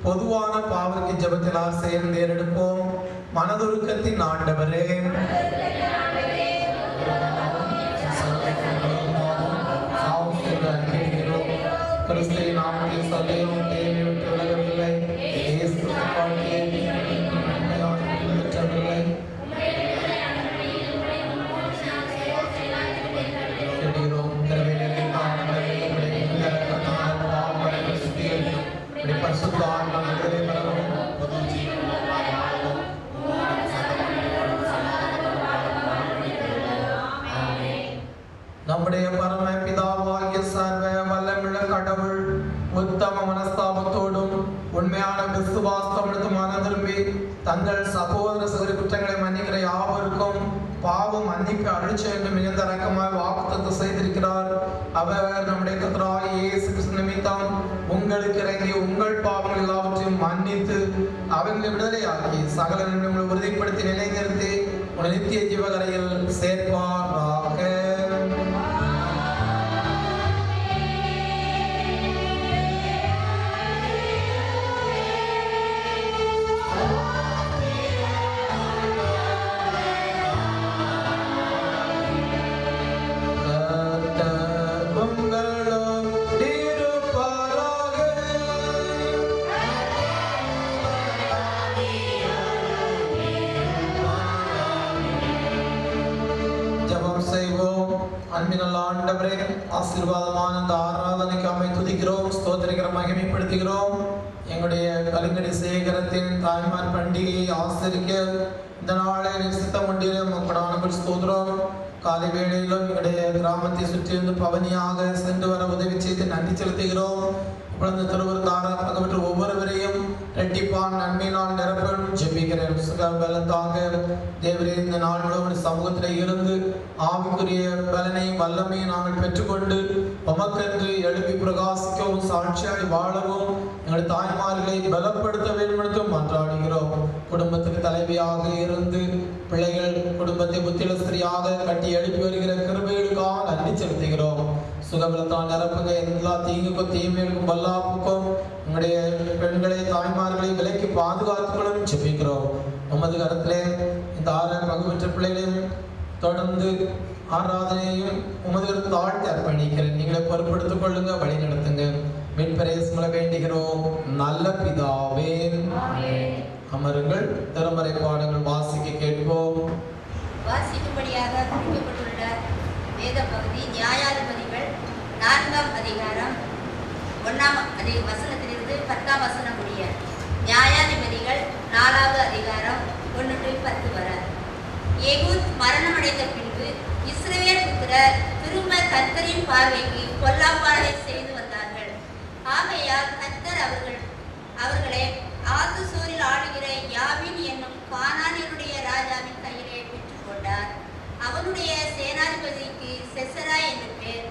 பொதுவான பாவருக்கு ஜெபத்தினால் சேர்ந்து ஏறெடுப்போம். மனதுருக்கத்தின் ஆண்டவரே, கிறிஸ்துவின் நாமத்தில் சொல்லியும் தேவை விட்டு விலகவில்லை. நம்முடைய பரம பிதாவாகிய சர்வ வல்லமுள்ள கடவுள் உத்தம மனஸ்தாபத்தோடும் உண்மையான விசுவாசத்தோடும் மனம் திரும்பி தங்கள் சகோதர சகோதரி குற்றங்களை மன்னிக்கிற யாவருக்கும் பாவம் மன்னிப்பு அருள் வேண்டும் மிகுந்த இரக்கமாய் வாக்குத்தத்தம் செய்திருக்கிறார். அவர் நம்முடைய கர்த்தராகிய இயேசு கிறிஸ்து நிமித்தம் உங்களுக்கு இறங்கி உங்கள் பாவங்கள் எல்லாவற்றையும் மன்னித்து அவங்களை விடுதலையாக்கி சகல நன்மைகளை உறுதிப்படுத்தி நிலைநிறுத்தி உங்கள் நித்திய ஜீவகரையில் சேர்ப்பாராக. ஆண்டவரே, ஆசீர்வாதமான இந்த ஆராதனைக்கு அம்மை துதிக்கிறோம், ஸ்தோத்திரிக்கிறோம், மகிமைப்படுத்துகிறோம். எங்களுடைய கலிங்கடி சேகரத்தின் தாய்மார் பண்டிகையை ஆசரிக்க இந்த நாளை சித்தம் கொண்டிரு மக்களான ஸ்தோத்திரம். காலை வேளையிலும் எங்களுடைய கிராமத்தை சுற்றியிருந்து பவனியாக சென்று வர உதவி செய்து நன்றி செலுத்துகிறோம். இப்பொழுது திருவருத்தாரப்பட்ட ஒவ்வொருவரையும் ரெட்டிப்பான் நன்மையினால் நிரப்பணும் ஜெபிக்கிறேன். பலத்தாங்க தேவரே, இந்த நாள் முழுவதும் சமூகத்தில் இருந்து ஆவிக்குரிய பலனையும் வல்லமையும் நாங்கள் பெற்றுக்கொண்டு உமக்கென்று எழுப்பி பிரகாசிக்கவும் சாட்சியாக வாழவும் எங்கள் தாய்மார்களை பலப்படுத்த வேண்டும் மன்றாடுகிறோம். குடும்பத்துக்கு தலைவியாக இருந்து பிள்ளைகள் குடும்பத்தை புத்திரஸ்திரியாக கட்டி எழுப்பி வருகிற கிருபைகளுக்காக நன்றி செலுத்துகிறோம். சுகபலத்தால் நிரப்புங்க, எல்லா தீங்குக்கும் தீமைகளுக்கும் வல்லாப்புக்கும் உங்களுடைய பெண்களை தாய்மார்களை விலைக்கு பாதுகாத்துக்கொள்ளும் ஜெபிக்கிறோம். உமது கரத்திலே இந்த பகுவற்ற பிள்ளைகளையும் தொடர்ந்து ஆராதனையும் உமது தாழ்த்தி அர்ப்பணிக்கிறேன். நீங்களை பொறுப்படுத்திக் கொள்ளுங்க, வழி நடத்துங்க. மீட்பரேசுமலை வேண்டுகிறோம் நல்ல பிதாவே. அமருங்கள். திருமறை பாடங்கள் வாசிக்க கேட்போம். வாசிக்கும்படியாக குறிக்கப்பட்டுள்ள வேத பகுதி நியாயாதிபதிகள் 4ஆம் அதிகாரம் 1ஆம் வசனத்திலிருந்து 10ஆம் வசனம் முடிய. நியாயாதிபதிகள் 4வது அதிகாரம் 1 to 10 வரை. ஏகூத் மரணமடைந்த பின்பு இஸ்ரவேல் புத்திரர் திரும்ப கர்த்தரின் பார்வைக்கு பொல்லாப்பானதை செய்து வந்தார்கள். ஆகையால் கர்த்தர் அவர்களை ஆத்துசோரில் ஆடுகிற யாபின் என்னும் கானானியருடைய ராஜாவின் கையிலே பெற்றுக்கொண்டார். அவனுடைய சேனாதிபதிக்கு செசரா என்று பேர்.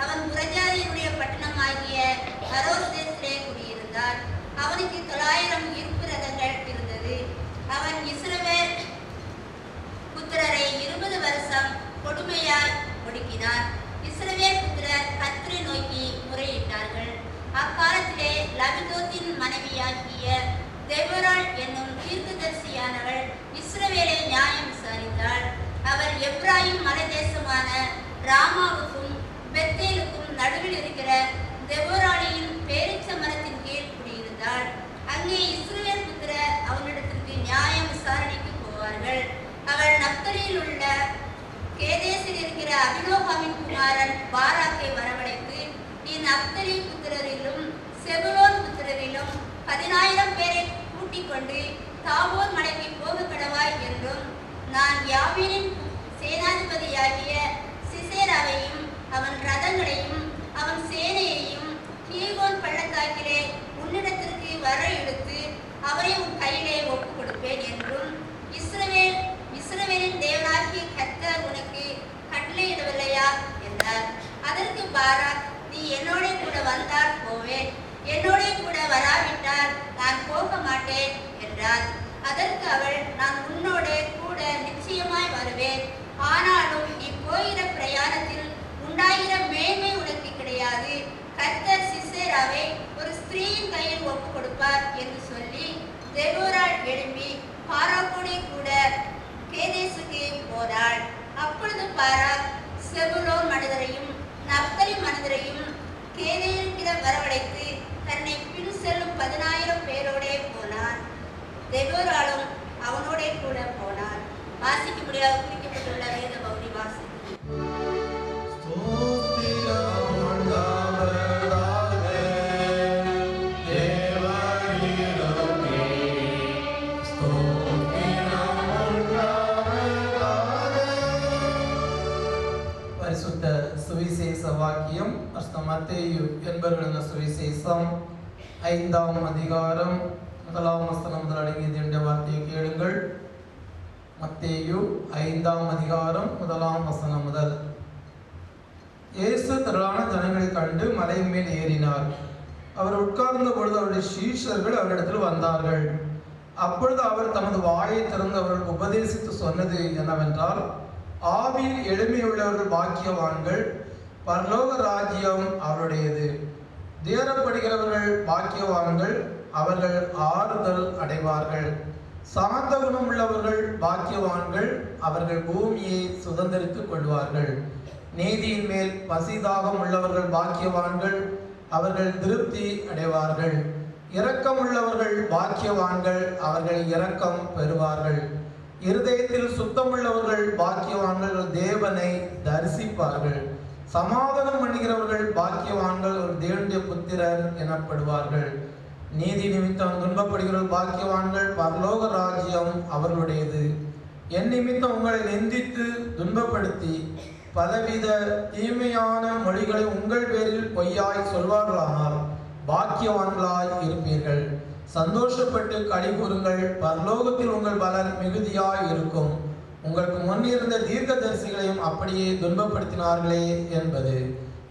அவன் புரஜாதியருடைய பட்டணமாகிய அரோசேசிலே குடியிருந்தார். அவனுக்கு 900 இருப்பு ரதங்கள் இருந்தது. அவன் இஸ்ரவேல் புத்திரரை 20 வருஷம் கொடுமையாய் ஒடுக்கினார். இஸ்ரவேல் புத்திரர் கர்த்தரை நோக்கி முறையிட்டார்கள். அக்காலத்திலே லபிதோத்தின் மனைவியாகிய தெபொராள் என்னும் தீர்க்கதரிசியானவள் இஸ்ரவேலை நியாயம் விசாரித்தாள். அவர் எப்ராயிம் மலைதேசமான ராமாவுக்கும் பெத்தேலுக்கும் நடுவில் இருக்கிற தெபொராளியின் பேரிச்ச மரத்தின் கீழ் குடியிருந்தாள். அங்கே இஸ்ரவேல் புத்திரர் அவனிடத்திற்கு நியாயம் விசாரணைக்கு போவார்கள். அவள் நப்தலியில் உள்ள கேதேசில் இருக்கிற அபினோகாமின் குமாரன் பாராக்கை வரவழைத்து, நீ நப்தலி புத்திரரிலும் செபுலோன் புத்திரரிலும் 10,000 பேரை கூட்டிக் கொண்டு தாபோர் மலைக்கு போக கடவாய் என்றும், நான் யாபீனின் சேனாதிபதியாகிய சிசேராவையும் அவன் ரதங்களையும் அவன் சேனையையும் கீகோன் பள்ளத்தாக்கிலே உன்னிடத்திற்கு வர எடுத்து அவரை உன் கையிலே ஒப்புக் கொடுப்பேன் என்றும், இஸ்ரவேலின் தேவனாகிய கர்த்தர் உனக்கு கட்டளையிடவில்லையா என்றார். அதற்கு பாராக், நீ என்னோட கூட வந்தால் போவேன், என்னோட கூட வராவிட்டால் நான் போக மாட்டேன் என்றார். ஸ்திரீயின் கையில் ஒப்பு கொடுப்பார் என்று சொல்லி தெபோராள் எழும்பி பாராக்கோடே கூட கேதேசுக்கு போனாள். அப்பொழுது பாராக் செபுலோன் மனிதரையும் நப்தலி மனிதரையும் கேதேயுக்கிடம் வரவழைத்து தன்னை பின் செல்லும் 10,000 பேரோடே போனான். தெபோராளும் அவனோடே கூட போனான். வாசிக்கும்படியாக குறிக்கப்பட்டுள்ள வேத பகுதி வாசி. பரிசுத்த சுவிசேஷ வாக்கியம் மத்தேயு என்பவர்கள் சுவிசேஷம் 5ஆம் அதிகாரம் 1ஆம் வசனம் முதல் அடங்கிய வார்த்தையை கேளுங்கள். மத்தேயு 5ஆம் அதிகாரம் 1ஆம் வசனம் முதல். இயேசு திரளான ஜனங்களை கண்டு மலையின் மேல் ஏறினார். அவர் உட்கார்ந்த பொழுது அவருடைய சீஷர்கள் அவரிடத்தில் வந்தார்கள். அப்பொழுது அவர் தமது வாயை திறந்து அவர்கள் உபதேசித்து சொன்னது என்னவென்றால், ஆவியில் எளிமையுள்ளவர்கள் பாக்கியவான்கள், பரலோக ராஜ்யம் அவருடையது. துயரப்படுகிறவர்கள் பாக்கியவான்கள், அவர்கள் ஆறுதல் அடைவார்கள். சாந்த குணம் உள்ளவர்கள் பாக்கியவான்கள், அவர்கள் பூமியை சுதந்திரித்துக் கொள்வார்கள். நீதியின் மேல் பசிதாகம் உள்ளவர்கள் பாக்கியவான்கள், அவர்கள் திருப்தி அடைவார்கள். இரக்கம் உள்ளவர்கள் பாக்கியவான்கள், அவர்கள் இரக்கம் பெறுவார்கள். இருதயத்தில் சுத்தமுள்ளவர்கள் பாக்கியவான்கள், தேவனை தரிசிப்பார்கள். சமாதானம் பண்ணுகிறவர்கள் பாக்கியவான்கள், ஒரு தேவனுடைய புத்திரர் எனப்படுவார்கள். நீதி நிமித்தம் துன்பப்படுகிறவர்கள் பாக்கியவான்கள், பரலோக ராஜ்யம் அவர்களுடையது. என் நிமித்தம் உங்களை நிந்தித்து துன்பப்படுத்தி பலவித தீமையான மொழிகளை உங்கள் பேரில் பொய்யாய் சொல்வார்களானால் பாக்கியவான்களாய் இருப்பீர்கள். சந்தோஷப்பட்டு களி கூறுங்கள், பரலோகத்தில் உங்கள் பலன் மிகுதியாய் இருக்கும். உங்களுக்கு முன் இருந்த தீர்க்கதரிசிகளையும் அப்படியே துன்பப்படுத்தினார்களே என்பது.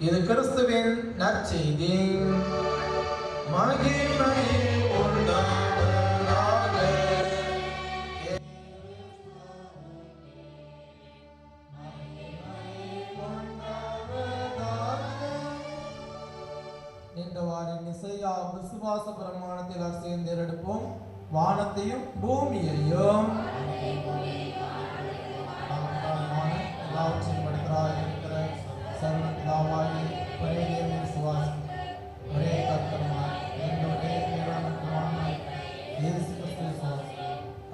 இது கிறிஸ்துவின் நற்செய்தி. மகிமை உண்டாவதாக. நீண்டவாரின் இசையா விசுவாச பிரமாணத்தில் சேர்ந்து எடுப்போம். வானத்தையும் பூமியையும் எல்லாவற்றையும் படுத்தராக இருக்கிற சர்வபிதாவாகி ஒரே தேவனை விசுவாசி, ஒரே கர்த்தருமாய் என்னுடைய மேலான இயேசு கிறிஸ்து விசுவாசி.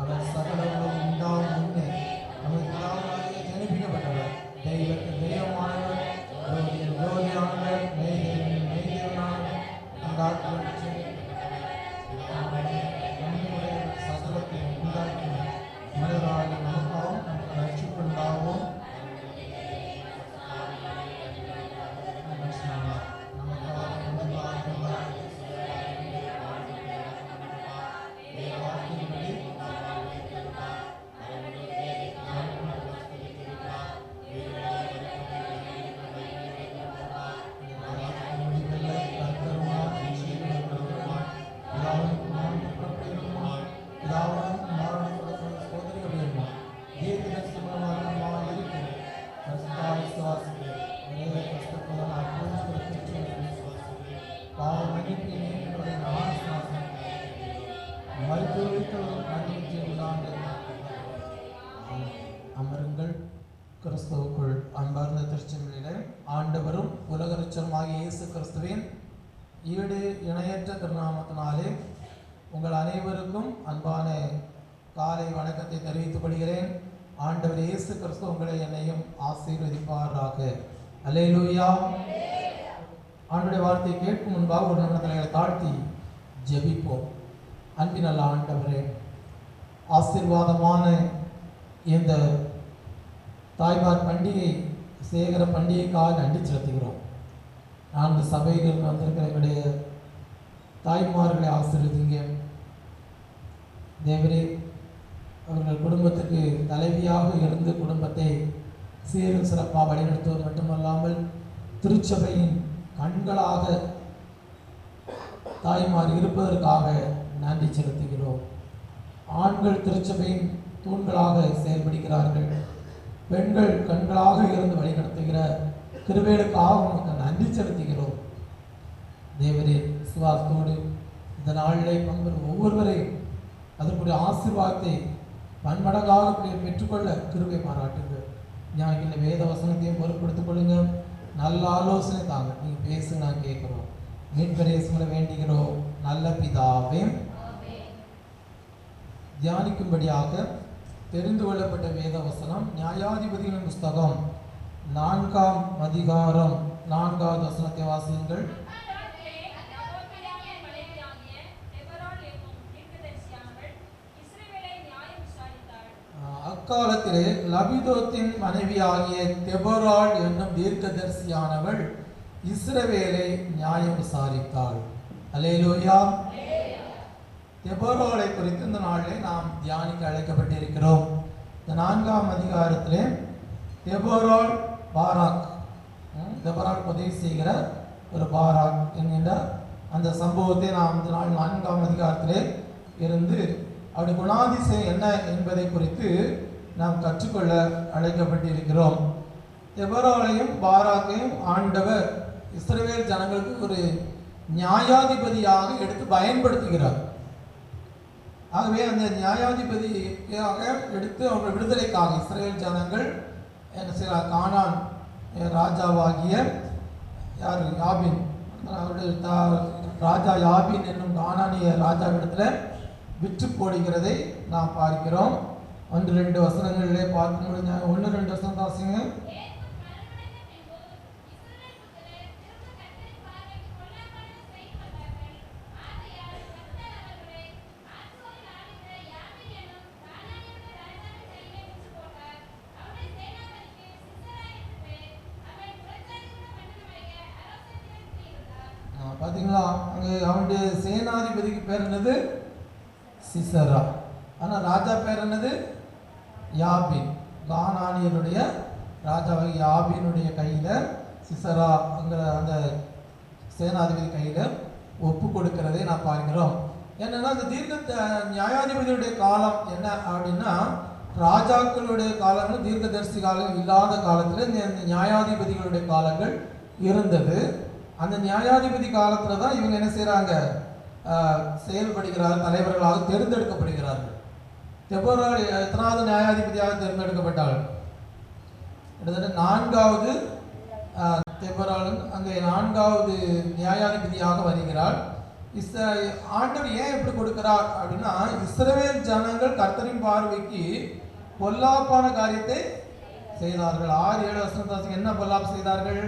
அவர் சகலங்களும் உண்டாகும் முன்னே நமது பிதாவாகிய ஜனிப்பிக்கப்பட்டவர், தெய்வத்தின் தெய்வமானவர், விரோதியானவர், மெய்தேவனின் மெய்தேவனானவர், உண்டாக்குவதற்கு நம்முடைய சகலத்தை உண்டாக்கி மனிதராக நமக்காகவும் நமக்கு ரட்சிப்புண்டாகவும் அமருங்கள். கிறிஸ்துவுக்குள் அன்பார்ந்த திருச்சபையிலே ஆண்டவரும் உலக இரட்சகருமாகிய இயேசு கிறிஸ்துவின் ஈடு இணையற்ற திருநாமத்தினாலே உங்கள் அனைவருக்கும் அன்பான காலை வணக்கத்தை தெரிவித்துக் கொள்கிறேன். ஆண்டவர் இயேசு கிறிஸ்து உங்களை என்னையும் ஆசீர்வதிப்பாராக. அல்லேலூயா. ஆண்டவருடைய வார்த்தையை கேட்கும் முன்பாக ஒரு நிமிடங்களை தாழ்த்தி ஜெபிப்போம். அன்பின் நல்ல ஆண்டவரே, ஆசீர்வாதமான இந்த தாய்மார் பண்டிகை சேகர பண்டிகைக்காக நன்றி செலுத்துகிறோம். நான்கு சபைகளுக்கு வந்திருக்கிற எங்களுடைய தாய்மார்களை ஆசீர்வதிங்க தேவரே. அவர்கள் குடும்பத்துக்கு தலைவியாக இருந்து குடும்பத்தை சீரும் சிறப்பாக வழிநடத்துவது மட்டுமல்லாமல் திருச்சபையின் கண்களாக தாய்மார் இருப்பதற்காக நன்றி செலுத்துகிறோம். ஆண்கள் திருச்சபையின் தூண்களாக செயல்படுகிறார்கள். பெண்கள் கண்களாக இருந்து வழிநடத்துகிற கிருபைகளுக்காக உமக்கு நன்றி செலுத்துகிறோம் தேவரே. விசுவாசத்தோடு இந்த நாளிலே பங்கு ஒவ்வொருவரையும் அதற்குரிய ஆசீர்வாதத்தை பன்மடங்காக பெற்றுக்கொள்ள கிருபை பாராட்டுங்க. ஞாயிற்று வேத வசனத்தையும் பொருட்படுத்திக் கொள்ளுங்க. நல்ல ஆலோசனை தாங்க. நீங்கள் பேசுங்க, நான் கேட்குறோம். மீட்பரேசுங்களை வேண்டுகிறோம் நல்ல பிதாவே. தியானிக்கும்படியாக தெரிந்து கொள்ளப்பட்ட வேத வசனம் நியாயாதிபதிகளின் புஸ்தகம் 4ஆம் அதிகாரம் 4வது வசனத்தை வாசியுங்கள். அக்காலத்திலே லபிதோத்தின் மனைவியாகிய தெபொராள் என்னும் தீர்க்கதரிசியானவள் இஸ்ரவேலை நியாயம் விசாரித்தாள். அல்லேலூயா. தெபொராளை குறித்து இந்த நாளிலே நாம் தியானிக்க அழைக்கப்பட்டிருக்கிறோம். இந்த 4ஆம் அதிகாரத்திலே தெபொராள் பாராக், தெபொராள் உதவி செய்கிற ஒரு பாராக் என்கின்ற அந்த சம்பவத்தை நாம் இந்த நாள் 4ஆம் அதிகாரத்திலே இருந்து அவருடைய குணாதிசயம் என்ன என்பதை குறித்து நாம் கற்றுக்கொள்ள அழைக்கப்பட்டிருக்கிறோம். தெபொராளையும் பாராக்கையும் ஆண்டவர் இஸ்ரவேல் ஜனங்களுக்கு ஒரு நியாயாதிபதியாக எடுத்து பயன்படுத்துகிறார். ஆகவே அந்த நியாயாதிபதியாக எடுத்து அவர்கள் விடுதலைக்காக இஸ்ரவேல் ஜனங்கள் என்ன செய்கிறார், கானான் ராஜாவாகிய யார் யாபின், அவருடைய ராஜா யாபின் என்னும் கானானிய ராஜாவிடத்தில் விற்று போடுகிறதை நாம் பார்க்கிறோம். 1-2 வசனங்களிலே பார்க்க முடிஞ்ச 1-2 வசனம் தாசிங்க. பார்த்தீங்களா, அங்கே அவனுடைய சேனாதிபதிக்கு பேர் என்னது, சிசரா. ஆனால் ராஜா பேர் என்னது, யாபின். கானானியருடைய ராஜாவாக யாபினுடைய கையில் சிசராங்கிற அந்த சேனாதிபதி கையில் ஒப்பு கொடுக்கிறதை நான் பார்க்கிறோம். என்னன்னா அந்த நியாயாதிபதியுடைய காலம் என்ன அப்படின்னா, ராஜாக்களுடைய காலங்கள் தீர்க்கதரிசி காலம் இல்லாத காலத்தில் இந்த நியாயாதிபதிகளுடைய காலங்கள் இருந்தது. அந்த நியாயாதிபதி காலத்தில் தான் இவங்க என்ன செய்கிறாங்க, செயல்படுகிறார்கள், தலைவர்களாக தேர்ந்தெடுக்கப்படுகிறார்கள். தெபொராள் எத்தனாவது நியாயாதிபதியாக தேர்ந்தெடுக்கப்பட்டாள், கிட்டத்தட்ட 4வது தெபொராள் அங்கே 4வது நியாயாதிபதியாக வருகிறாள். ஆண்டவர் ஏன் எப்படி கொடுக்கிறார் அப்படின்னா, இஸ்ரவேல் ஜனங்கள் கர்த்தரின் பார்வைக்கு பொல்லாப்பான காரியத்தை செய்தார்கள். 6-7 வசனம் என்ன பொல்லாப்பு செய்தார்கள்?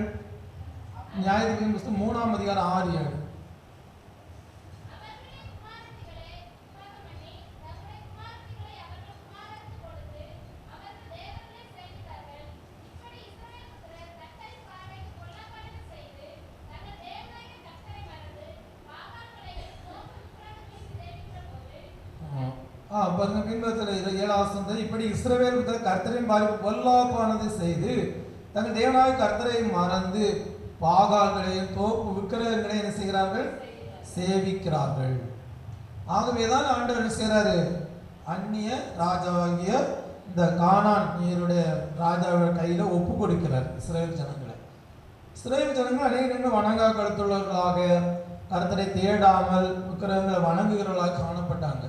நியாயாதிபதியின் புஸ்தகம் 3ஆம் அதிகாரம் 6-7. பாருங்க, பின்பத்தில் 7 இப்படி இஸ்ரவேல் கர்த்தரின் பார்வைக்கு பொல்லாப்பானதை செய்து தங்கள் தேவனாய கர்த்தரை மறந்து பாகால்களையும் தோப்பு விக்கிரகங்களையும் என்ன செய்கிறார்கள், சேவிக்கிறார்கள். ஆகவேதான் ஆண்டவர் என்ன செய்கிறாரு, அந்நிய ராஜாவாகிய இந்த கானான் நீருடைய ராஜாவுடைய கையில் ஒப்பு கொடுக்கிறார் இஸ்ரவேல் ஜனங்களை. இஸ்ரவேல் ஜனங்கள் அநேக வணங்கா கழுத்துள்ளவர்களாக, கர்த்தரை தேடாமல் விக்கிரகங்களை வணங்குகிறவர்களாக காணப்பட்டாங்க.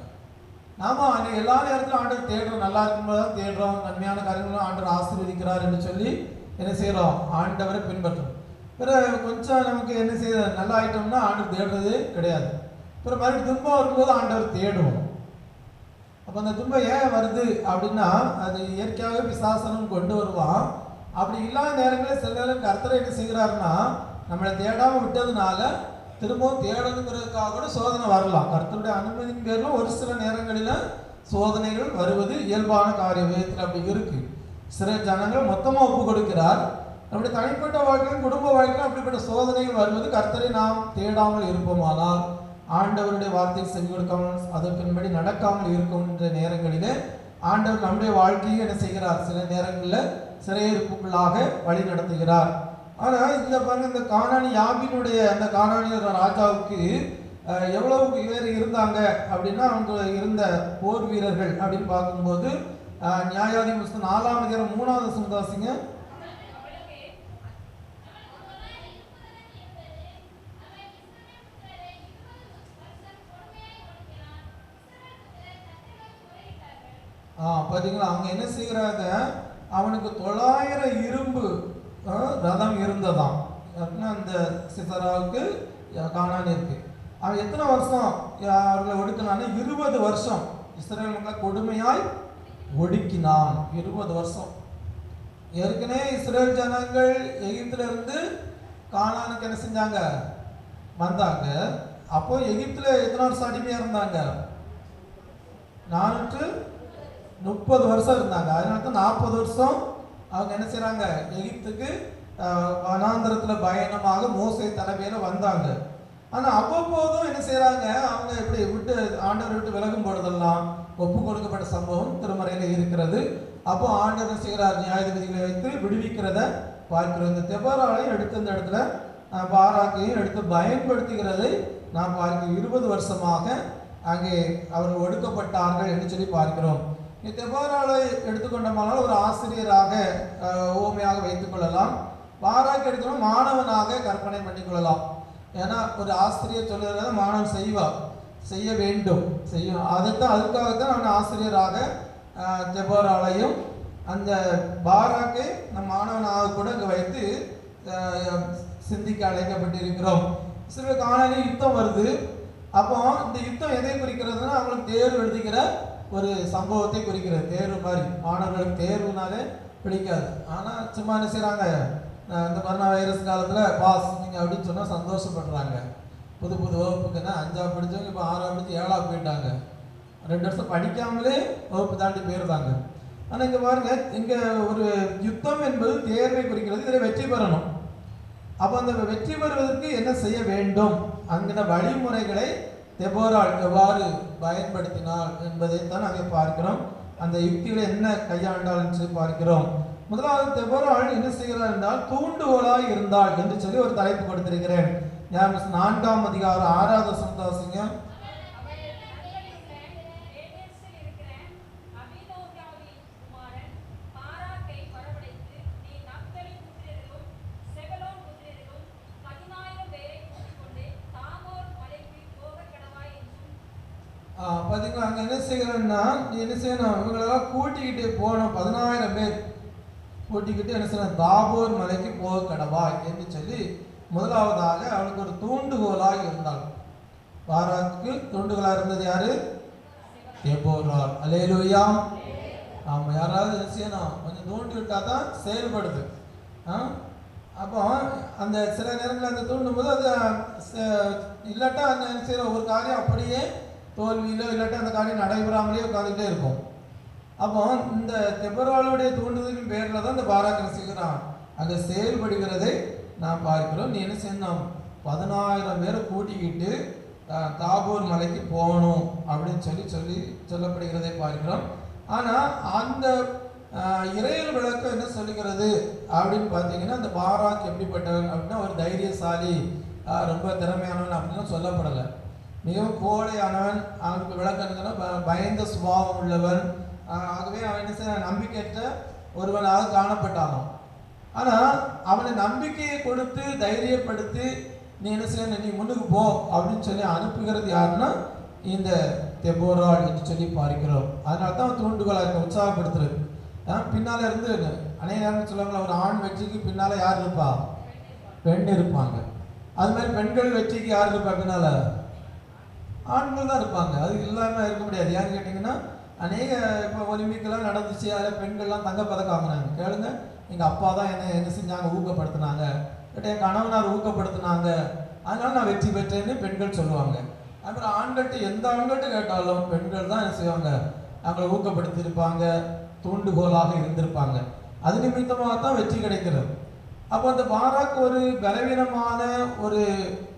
நாம எல்லா நேரத்திலும் ஆண்டவர் தேடுறோம், நல்லா இருக்கும்போது தான் தேடுறோம், நன்மையான காரியங்களும் ஆண்டவர் ஆசீர்வதிக்கிறார் என்று சொல்லி என்ன செய்கிறோம், ஆண்டவரை பின்பற்றுறோம். பிறகு கொஞ்சம் நமக்கு என்ன செய்ய நல்லா ஆயிட்டோம்னா ஆண்டவர் தேடுறதே கிடையாது. பிறகு மறுபடியும் துன்பம் வரும்போது ஆண்டவர் தேடுவோம். அப்போ அந்த துன்பம் ஏன் வருது அப்படின்னா, அது இயற்கையாகவே பிசாசனம் கொண்டு வருவான். அப்படி இல்லாத நேரங்களில் சில நேரம் கர்த்தரை என்ன செய்கிறாருன்னா, நம்மளை தேடாமல் விட்டதுனால திரும்பவும் தேடணுங்கிறதுக்காக கூட சோதனை வரலாம். கர்த்தருடைய அனுமதியின் பேரில் ஒரு சில நேரங்களில் சோதனைகள் வருவது இயல்பான காரிய விதத்தில் அப்படி இருக்கு. சில ஜனங்கள் மொத்தமாக ஒப்பு கொடுக்கிறார். நம்முடைய தனிப்பட்ட வாழ்க்கையும் குடும்ப வாழ்க்கையும் அப்படிப்பட்ட சோதனைகள் வருவது கர்த்தரை நாம் தேடாமல் இருப்போமானால், ஆண்டவருடைய வார்த்தையை செவி கொடுக்காமல் அதற்கின்படி நடக்காமல் இருக்கின்ற நேரங்களிலே ஆண்டவர் நம்முடைய வாழ்க்கையை என்ன செய்கிறார், சில நேரங்களில் சிறையிருப்புக்குள்ளாக வழி நடத்துகிறார். ஆனால் இந்த பாருங்க, இந்த கானானி யாபினுடைய அந்த கானானிய ராஜாவுக்கு எவ்வளவு பேர் இருந்தாங்க அப்படின்னா, அவங்க இருந்த போர் வீரர்கள் அப்படின்னு பார்க்கும்போது நியாயாதிபதி புஸ்தகம் 4ஆம் அதிகாரம் 3வது வசனம் வாசிங்க. பார்த்தீங்களா, அங்கே என்ன செய்கிறாங்க, அவனுக்கு 900 இரும்பு ரதம் இருந்ததாம். அந்த சிசராவுக்கு கானான் இருக்கு. அவன் எத்தனை வருஷம் அவர்களை ஒடுக்கினான்னு 20 வருஷம் இஸ்ரேல் மக்களை கொடுமையாய் ஒடுக்கினான். 20 வருஷம். ஏற்கனவே இஸ்ரேல் ஜனங்கள் எகிப்துல இருந்து கானானுக்கு என்ன செஞ்சாங்க, வந்தாங்க. அப்போ எகிப்துல எத்தனை வருஷம் அடிமையா இருந்தாங்க, 430 வருஷம் இருந்தாங்க. அதனால தான் 40 வருஷம் அவங்க என்ன செய்றாங்க, எகிப்துக்கு வனாந்தரத்துல பயணமாக மோசே தலைமையில வந்தாங்க. ஆனா அவ்வப்போதும் என்ன செய்யறாங்க, அவங்க இப்படி விட்டு ஆண்டவர் விட்டு விலகும் பொழுதெல்லாம் ஒப்பு கொடுக்கப்பட்ட சம்பவம் திருமறையில இருக்கிறது. அப்போ ஆண்டவர் செய்கிறார், நியாயாதிபதிகளை வைத்து விடுவிக்கிறத பார்க்கிறோம். இந்த தெபோராளையும் எடுத்து இந்த இடத்துல பாராக்கையும் எடுத்து பயன்படுத்துகிறதை நாம் பார்க்கிறோம். 20 வருஷமாக அங்கே அவர்கள் ஒடுக்கப்பட்டார்கள் என்று சொல்லி பார்க்கிறோம். தெபோராளை எடுத்துக்கொண்டோமானால் ஒரு ஆசிரியராக ஓமையாக வைத்துக் கொள்ளலாம். பாராக்கு எடுத்தோம் மாணவனாக கற்பனை பண்ணிக்கொள்ளலாம். ஏன்னா ஒரு ஆசிரியர் சொல்லுறத மாணவன் செய்ய வேண்டும் செய்யும். அதுக்காகத்தான் அவன் ஆசிரியராக தெபோராளையும் அந்த பாராக்கை நம் மாணவனாக கூட இங்கே வைத்து சிந்திக்க அழைக்கப்பட்டிருக்கிறோம். சில காணாலே யுத்தம் வருது. அப்போ இந்த யுத்தம் எதை குறிக்கிறதுனா அவங்களுக்கு தேர்வு எழுதிக்கிற ஒரு சம்பவத்தை குறிக்கிறது. தேர்வு மாதிரி மாணவர்களுக்கு தேர்வுனாலே பிடிக்காது. ஆனால் சும்மா என்ன செய்கிறாங்க, இந்த கொரோனா வைரஸ் காலத்தில் பாஸ் நீங்கள் அப்படின்னு சொன்னால் சந்தோஷப்படுறாங்க. புது வகுப்புக்குன்னா 5ஆவது படித்தவங்க இப்போ 6ஆவது படித்து 7ஆவது போயிட்டாங்க. 2 வருஷம் படிக்காமலே வகுப்பு தாண்டி போயிருந்தாங்க. ஆனால் இங்கே பாருங்க, இங்கே ஒரு யுத்தம் என்பது தேர்வை குறிக்கிறது. இதில் வெற்றி பெறணும். அப்போ அந்த வெற்றி பெறுவதற்கு என்ன செய்ய வேண்டும், அங்கின வழிமுறைகளை தெபோராள் எவ்வாறு பயன்படுத்தினாள் என்பதைத்தான் நாங்கள் பார்க்கிறோம். அந்த யுக்திகளை என்ன கையாண்டாள் என்று பார்க்கிறோம். முதலாவது தெபோராள் என்ன செய்கிறார் என்றால் தூண்டுகோலாய் இருந்தாள் என்று சொல்லி ஒரு தலைப்பு கொடுத்திருக்கிறேன். 4ஆம் அதிகாரம் 6வது வசனத்தை வாசிங்க. பார்த்தீங்களா, அங்கே என்ன செய்கிறேன்னா, நீ என்ன செய்யணும், இவங்களெல்லாம் கூட்டிக்கிட்டு போகணும். 10,000 பேர் கூட்டிக்கிட்டு என்ன செய்யணும், தாபோர் மலைக்கு போக கடவாய் என்று சொல்லி முதலாவதாக அவளுக்கு ஒரு தூண்டுகோலாக இருந்தாள். பாராக்கு தூண்டுகோலாக இருந்தது யாரு, தெபோராள். அல்லேலூயா. ஆமாம், யாராவது என்ன செய்யணும், கொஞ்சம் தூண்டி விட்டா தான் செயல்படுது. அப்போ அந்த சில நேரங்களில் அந்த தூண்டும் போது அது இல்லாட்டா அந்த என்ன செய்கிற ஒரு காரியம் அப்படியே தோல்வியிலோ இல்லாட்டா அந்த காரியம் நடைபெறாமலே உட்காந்துக்கிட்டே இருக்கும். அப்போ இந்த தெபோராளுடைய தூண்டுதலின் பேரில் தான் இந்த பாராக்கு செய்கிறான் அங்கே செயல்படுகிறதை நாம் பார்க்கிறோம். நீ என்ன செய்யணும், 10,000 பேரை கூட்டிக்கிட்டு தாபோர் மலைக்கு போகணும் அப்படின்னு சொல்லப்படுகிறதை பார்க்கிறோம். ஆனால் அந்த இறையல் விளக்கம் என்ன சொல்லுகிறது அப்படின்னு பார்த்தீங்கன்னா, அந்த பாராக் எப்படிப்பட்டவன் அப்படின்னா ஒரு தைரியசாலி, ரொம்ப திறமையானவன் அப்படின்னு சொல்லப்படலை. மிகவும் கோழையானவன். அவனுக்கு விளக்கம் பயந்த சுபாவம் உள்ளவன். ஆகவே அவன் என்ன செய்ய நம்பிக்கையற்ற ஒருவனாக காணப்பட்டானோ. ஆனால் அவனை நம்பிக்கையை கொடுத்து தைரியப்படுத்தி நீ என்ன செய்ய, நீ முன்னுக்கு போ அப்படின்னு சொல்லி அனுப்புகிறது யாருன்னா இந்த தெபோராள் என்று சொல்லி பார்க்கிறோம். அதனால தான் தூண்டுகோலாக இருக்க உற்சாகப்படுத்துறது. பின்னால் இருந்து அநேக நேரம் சொல்லுவாங்களா, ஒரு ஆண் வெற்றிக்கு பின்னால் யார் இருப்பா, பெண் இருப்பாங்க. அது மாதிரி பெண்கள் வெற்றிக்கு யார் இருப்பா, பின்னால ஆண்கள் தான் இருப்பாங்க. அது இல்லாமல் இருக்க முடியாது. யான்னு கேட்டிங்கன்னா, அநேக இப்போ ஒலிம்பிக்கெல்லாம் நடந்துச்சு, அதில் பெண்கள்லாம் தங்கப்பதக்கம் வாங்கினாங்க. கேளுங்க, எங்கள் அப்பா தான் என்ன செஞ்சாங்க, ஊக்கப்படுத்தினாங்க, என் கணவனார் ஊக்கப்படுத்தினாங்க, அதனால நான் வெற்றி பெற்றேன்னு பெண்கள் சொல்லுவாங்க. அப்புறம் ஆண்கள்கிட்ட எந்த ஆண்கள்கிட்ட கேட்டாலும் பெண்கள் தான் என்ன செய்வாங்க, அவங்களை ஊக்கப்படுத்தியிருப்பாங்க, தூண்டுகோலாக இருந்திருப்பாங்க. அது நிமித்தமாக தான் வெற்றி கிடைக்கிறது. அப்போ அந்த பாராக் ஒரு பலவீனமான ஒரு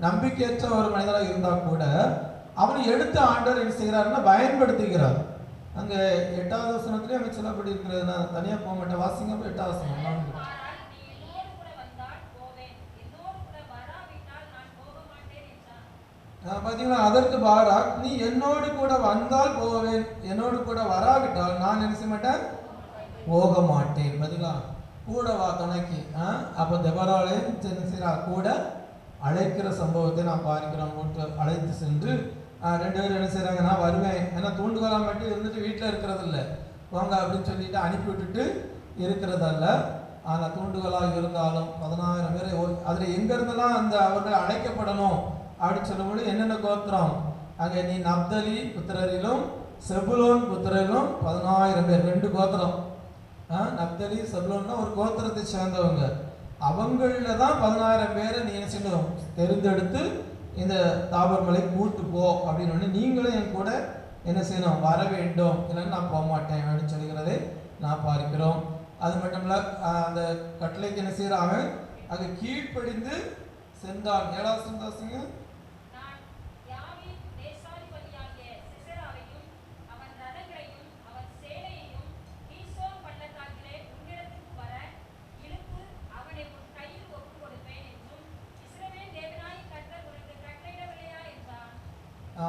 நம்பிக்கையற்ற ஒரு மனிதராக இருந்தால் கூட அவனை எடுத்து ஆண்டவர் என்ன செய்கிறாருன்னா பயன்படுத்துகிறார். அங்கே 8வது வசனத்திலே அங்கே சொல்லப்பட்டிருக்கிறது. நான் தனியாக போக மாட்டேன், வாசிங்க 8வது வசனம். பார்த்தீங்களா, அதற்கு பாராக் நீ என்னோடு கூட வந்தால் போவேன், என்னோடு கூட வராவிட்டால் நான் என்ன செய்ய மாட்டேன், போக மாட்டேன். பார்த்தீங்களா, கூட வா துணைக்கு. அப்போ தெபோராளை என்ன செய்கிறா, கூட அழைக்கிற சம்பவத்தை நான் பார்க்கிறோம். அழைத்து சென்று 2 பேரும் என்ன செய்கிறாங்க, நான் வருவேன். ஏன்னா தூண்டுகோலா மட்டும் இருந்துட்டு வீட்டில் இருக்கிறது இல்லை, வாங்க அப்படின்னு சொல்லிட்டு அனுப்பி விட்டுட்டு இருக்கிறதல்ல. ஆனால் தூண்டுகோலாக இருந்தாலும் 10,000 பேரை அதில் எங்கேருந்துலாம் அந்த அவர்கள் அழைக்கப்படணும் அப்படின்னு சொல்லும்போது என்னென்ன கோத்திரம்? அங்கே நீ நப்தலி புத்திரரிலும் செபுலோன் புத்திரரிலும் 10,000 பேர், 2 கோத்திரம். நப்தலி செபுலோன்னா ஒரு கோத்திரத்தை சேர்ந்தவங்க. அவங்களில் தான் 10,000 பேரை நீ என்ன செய்யணும்? தெரிந்தெடுத்து இந்த தாபர் மலை கூட்டு போ அப்படின்னு நீங்களும் என் கூட என்ன செய்யணும்? வர வேண்டும், இல்லைன்னு நான் போக மாட்டேன் அப்படின்னு சொல்லுகிறதை நான் பார்க்கிறோம். அது மட்டும் இல்லை, அந்த கட்டளைக்கு என்ன செய்கிறாங்க? அங்கே கீழ்ப்படிந்து சென்றான். 7வது சந்தாசிங்க,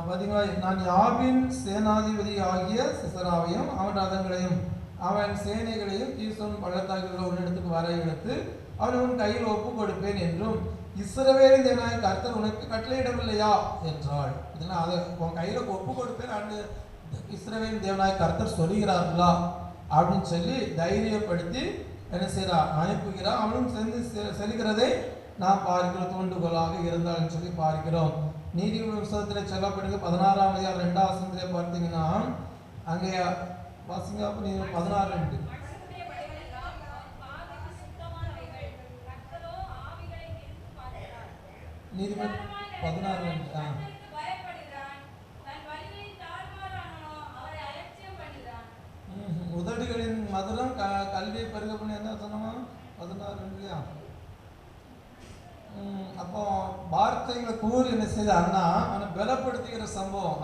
பார்த்தீங்களா? நான் யாபின் சேனாதிபதி ஆகிய சிசராவையும் அவன் ரதங்களையும் அவன் சேனைகளையும் கீசோன் பள்ளத்தாக்கில் ஒரு இடத்துக்கு வர எடுத்து அவன் உன் கையில் ஒப்பு கொடுப்பேன் என்றும் இஸ்ரவேலின் தேவனாகிய கர்த்தர் உனக்கு கட்டளையிடவில்லையா என்றாள். இதெல்லாம் அதை உன் கையில் ஒப்பு கொடுப்பேன் அந்த இஸ்ரவேலின் தேவனாகிய கர்த்தர் சொல்லுகிறார்களா அப்படின்னு சொல்லி தைரியப்படுத்தி என்ன செய்கிறார்? அனுப்புகிறார். அவனும் சென்று செல்கிறதை நாம் பார்க்கிறோம். தூண்டுகோலாக இருந்தாலும் சொல்லி பார்க்கிறோம். நீதிமன்ற புத்தகத்தில் சொல்லப்படுது 16ஆம் அதிகாரம் 2ஆம் வசனத்திலே பார்த்தீங்கன்னா அங்கே வாசிங்க. அப்போ நீங்கள் 16:2 நீதிமன்ற 16:2 உதடுகளின் மதுரம் கல்வியை பெருக பண்ணி என்ன சொன்னோமா? 16:2. அப்போ வார்த்தைகளை கூறி என்ன செய்த அண்ணா அவனை பலப்படுத்துகிற சம்பவம்